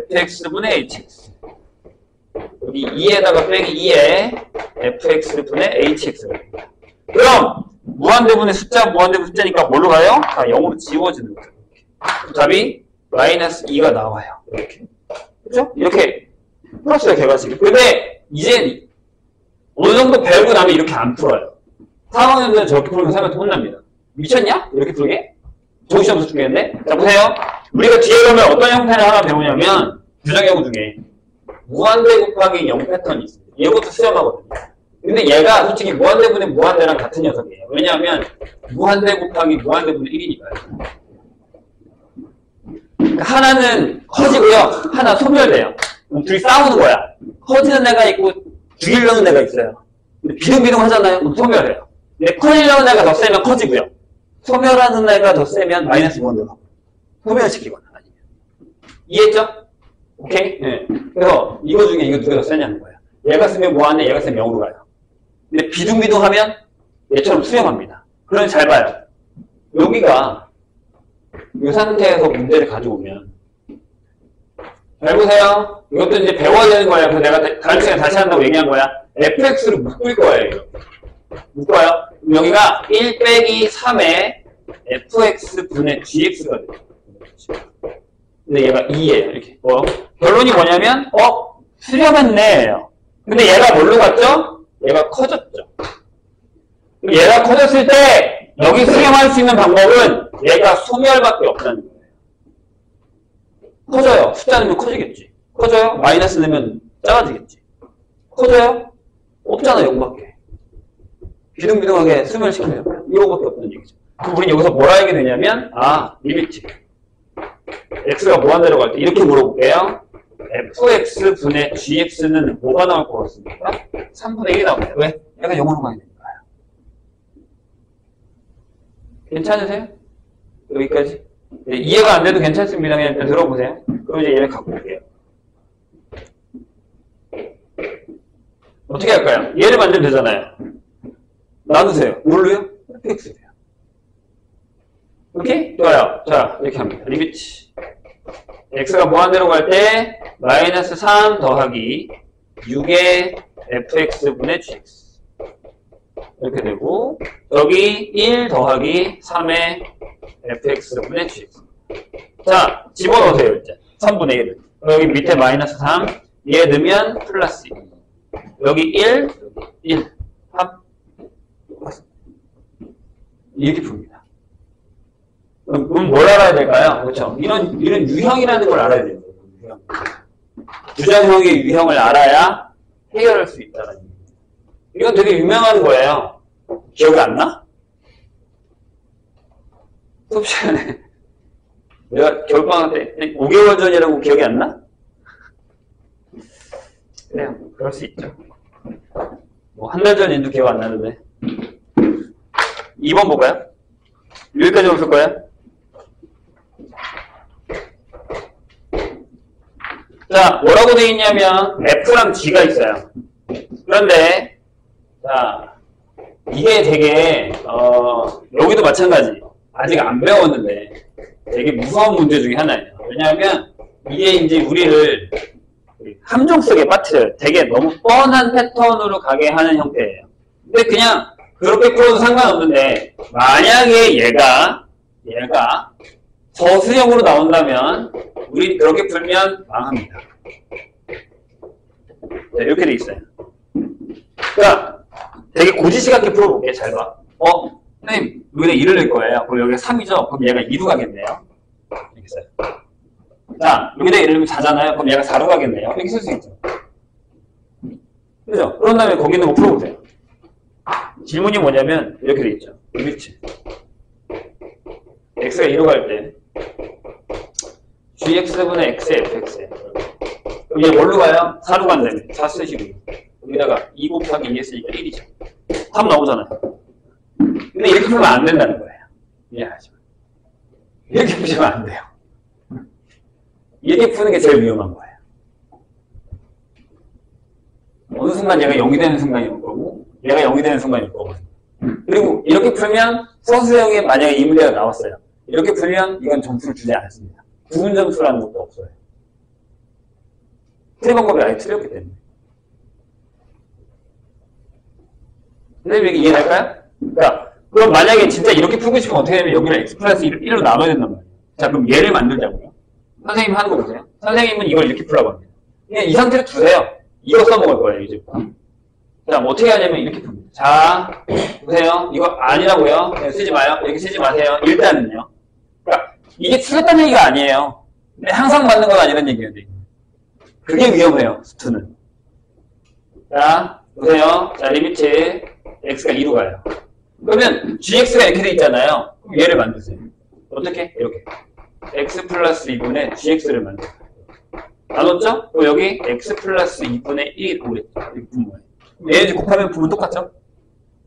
fx분의 hx 여기 2에다가 빼기 2에 fx분의 hx가 됩니다. 그럼 무한대분의 숫자 무한대분 숫자니까 뭘로 가요? 다 0으로 지워지는 거예요. 답이 마이너스 2가 나와요. 이렇게. 그죠? 이렇게 풀었어요, 개괄식을. 근데 이제 어느 정도 배우고 나면 이렇게 안 풀어요. 4학년들은 저렇게 풀면 사람한테 혼납니다. 미쳤냐? 이렇게 풀게? 정신없어 죽겠는데? 자, 보세요. 우리가 뒤에 가면 어떤 형태를 하나 배우냐면 부정형 중에 무한대 곱하기 0 패턴이 있어요. 이것도 수렴하거든요. 근데 얘가 솔직히 무한대분의 무한대랑 같은 녀석이에요. 왜냐하면 무한대 곱하기 무한대분의 1이니까요. 그러니까 하나는 커지고요. 하나 소멸돼요. 그럼 둘이 싸우는 거야. 커지는 애가 있고 죽이려는 애가 있어요. 근데 비등비등 하잖아요. 그럼 소멸해요. 근데 커지려는 애가 더 세면 커지고요. 소멸하는 애가 더 세면 마이너스 무한대가 소멸시키거나 아니면. 이해했죠? 오케이? 네. 그래서 이거 중에 이거 누가 더 세냐는 거야. 얘가 쓰면 무한대, 얘가 쓰면 0으로 가요. 근데 비등비등하면 얘처럼 수렴합니다. 그러면 잘 봐요. 여기가 이 상태에서 문제를 가져오면 잘 보세요. 이것도 이제 배워야 되는 거예요. 그래서 내가 다음 시간에 다시 한다고 얘기한 거야. fx로 묶을 거예요. 이렇게. 묶어요. 그럼 여기가 1 빼기 3의 fx분의 gx가 돼요. 근데 얘가 2예요. 이렇게. 결론이 뭐냐면 수렴했네요. 근데 얘가 뭘로 갔죠? 얘가 커졌죠. 얘가 커졌을 때 여기 수렴할 수 있는 방법은 얘가 소멸밖에 없다는 거예요. 커져요. 숫자 넣으면 커지겠지. 커져요? 마이너스 넣으면 작아지겠지. 커져요? 없잖아, 0밖에. 비등비등하게 수멸시켜요. 이거밖에 없는 얘기죠. 그럼 우린 여기서 뭐라 하게 되냐면, 리미트. x가 무한대로 갈 때 이렇게 물어볼게요. fx분의 gx는 뭐가 나올 것 같습니까? 3분의 1이 나옵니다. 왜? 얘가 0으로 가야 되니까요. 괜찮으세요? 여기까지? 네, 이해가 안 돼도 괜찮습니다. 그냥 일단 들어보세요. 그럼 이제 얘를 갖고 올게요. 어떻게 할까요? 얘를 만들면 되잖아요. 나누세요. 뭘로요? fx 돼요. 오케이? 좋아요. 자, 이렇게 합니다. 리미트. x가 무한대로 갈 때 마이너스 3 더하기 6의 fx분의 gx 이렇게 되고 여기 1 더하기 3의 fx분의 gx. 자, 집어넣으세요. 일단 3분의 1을 여기 밑에 마이너스 3 얘 넣으면 플러스 2 여기 1 3 이렇게 풉니다. 그럼 뭘 알아야 될까요? 그렇죠. 이런 유형이라는 걸 알아야 돼요. 부정형의 유형을 알아야 해결할 수 있다는 얘기예요. 이건 되게 유명한 거예요. 기억이 안 나? 수업 시간에 내가 겨울방학 때 5개월 전이라고 기억이 안 나? 그래요. 그럴 수 있죠. 뭐 한 달 전인도 기억 안 나는데. 2번 볼까요? 여기까지 없을 거예요? 자, 뭐라고 되어 있냐면 F랑 G가 있어요. 그런데 자, 이게 되게 여기도 마찬가지. 아직 안 배웠는데 되게 무서운 문제 중에 하나예요. 왜냐하면 이게 이제 우리를 함정 속에 빠뜨려요. 되게 너무 뻔한 패턴으로 가게 하는 형태예요. 근데 그냥 그렇게 풀어도 상관없는데 만약에 얘가 저수형으로 나온다면 우리 그렇게 풀면 망합니다. 네, 이렇게 돼 있어요. 자, 되게 고지식하게 풀어볼게요. 잘 봐. 선생님, 여기다 2를 넣을 거예요. 그럼 여기가 3이죠? 그럼 얘가 2로 가겠네요. 이렇게 써요. 자, 여기다 1을 넣으면 4잖아요. 그럼 얘가 4로 가겠네요. 이렇게 쓸 수 있죠. 그죠? 그런 다음에 거기 있는 거 풀어보세요. 질문이 뭐냐면 이렇게 돼 있죠. 리미트. x가 2로 갈 때 gx분의 x의 fx. 그럼 얘 뭘로 가요? 4로 간다며. 4 쓰시고 여기다가 2 곱하기 2 했으니까 1이죠. 답 나오잖아요. 근데 이렇게 풀면 안 된다는 거예요. 이해하죠? 이렇게 푸시면 안 돼요. 이렇게 푸는 게 제일 위험한 거예요. 어느 순간 얘가 0이 되는 순간이 올 거고 얘가 0이 되는 순간이 올 거거든요. 그리고 이렇게 풀면 서술형에 만약에 이 문제가 나왔어요. 이렇게 풀면 이건 점수를 주지 않습니다. 부분 점수라는 것도 없어요. 풀이 방법이 아예 틀렸기 때문에. 선생님, 이해될까요? 그러니까, 그럼 만약에 진짜 이렇게 풀고 싶으면 어떻게 되면 여기를 x 플러스 1로 나눠야 된단 말이에요. 자, 그럼 얘를 만들자고요. 선생님 하는 거 보세요. 선생님은 이걸 이렇게 풀라고 합니다. 그냥 이 상태로 두세요. 이거 써먹을 거예요, 이제부터. 자, 뭐 어떻게 하냐면 이렇게 풉니다. 자, 보세요. 이거 아니라고요. 그냥 쓰지 마요. 이렇게 쓰지 마세요. 일단은요. 그러니까 이게 틀렸다는 얘기가 아니에요. 근데 항상 맞는 건 아니라는 얘기예요. 그게 위험해요, 수트는. 자, 보세요. 자, 리미트 x가 2로 가요. 그러면 gx가 이렇게 돼 있잖아요. 그럼 얘를 만드세요. 어떻게? 이렇게. x 플러스 2분의 gx를 만들어요. 나눴죠? 그럼 여기 x 플러스 2분의 1이 오겠죠. 이렇게 분모해요. 얘 곱하면 부분 똑같죠?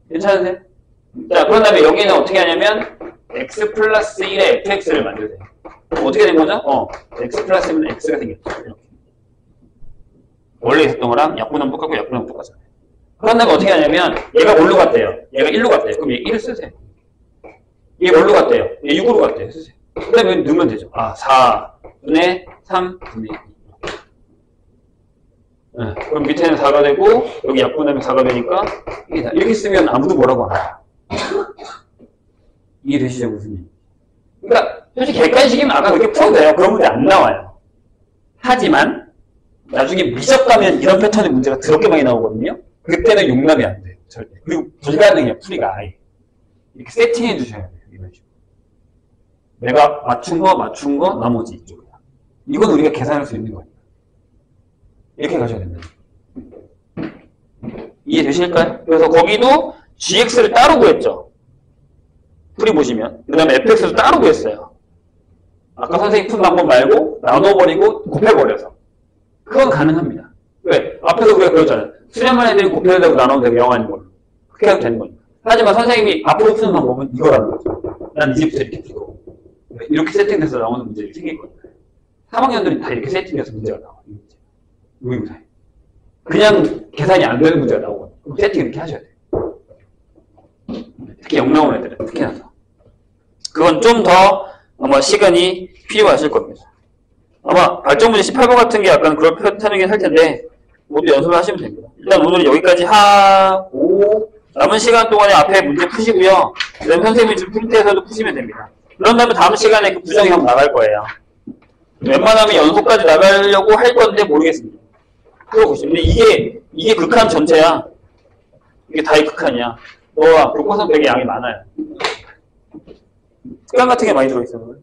괜찮으세요? 자, 그런 다음에 여기는 어떻게 하냐면 x 플러스 1의 fx를 만들어요. 어떻게 된 거죠? x 플러스 1은 x가 생겼죠. 이렇게. 원래 있었던 거랑 약분하면 똑같고 약분하면 똑같잖아요. 그런 다음에 어떻게 하냐면 얘가 뭘로 갔대요? 얘가 1로 갔대요. 그럼 얘 1을 쓰세요. 얘 뭘로 갔대요? 얘 6으로 갔대요. 쓰세요. 그 다음에 넣으면 되죠. 4분의 3분의 2. 네, 그럼 밑에는 4가 되고 여기 약분하면 4가 되니까 이렇게 쓰면 아무도 뭐라고 안 해요. 이해되시죠? 무슨 얘기? 그러니까 솔직히 객관식이면 아까 그렇게 풀어도 돼요. 그런 문제 안 나와요. 하지만 나중에 미적 가면 이런 패턴의 문제가 더럽게 많이 나오거든요. 그때는 용납이 안 돼요. 절대. 그리고 불가능해요. 풀이가 아예. 이렇게 세팅해 주셔야 돼요. 이런 식으로. 내가 맞춘 거 나머지 이쪽이야. 이건 우리가 계산할 수 있는 거니까. 이렇게 가셔야 된다. 이해되실까요? 그래서 거기도 gx를 따로 구했죠. 풀이 보시면. 그 다음에 fx도 따로 구했어요. 아까 선생님 푼 방법 말고 나눠버리고 곱해버려서. 그건 가능합니다. 왜? 앞에서 우리가 그랬잖아요. 수렴한 애들이 곱해야 되고 나눠도 되고 영화인 걸로. 그렇게 해도 되는 거니까. 하지만 선생님이 앞으로 푸는 방법은 이거라는 거죠. 난 이제부터 이렇게 풀고. 이렇게 세팅돼서 나오는 문제들이 생길 거니까. 3학년들이 다 이렇게 세팅돼서 문제가 나와요. 무의무사히. 그냥 계산이 안 되는 문제가 나오거든요. 그럼 세팅 이렇게 하셔야 돼요. 특히 영 나오는 애들은 특히나 더. 그건 좀 더 아마 시간이 필요하실 겁니다. 아마 발전문제 18번 같은 게 약간 그럴 패턴이긴 할 텐데 모두 연습을 하시면 됩니다. 일단 오늘은 여기까지 하고 남은 시간 동안에 앞에 문제 푸시고요. 그다음에 선생님이 좀 프린트해서도 푸시면 됩니다. 그런 다음에 다음 시간에 그 부정이 한번 나갈 거예요. 웬만하면 연속까지 나가려고 할 건데 모르겠습니다. 풀어보시면. 근데 이게 극한 전체야. 이게 다의 극한이야. 너와 교과서 되게 양이 많아요. 특강 같은 게 많이 들어있어요.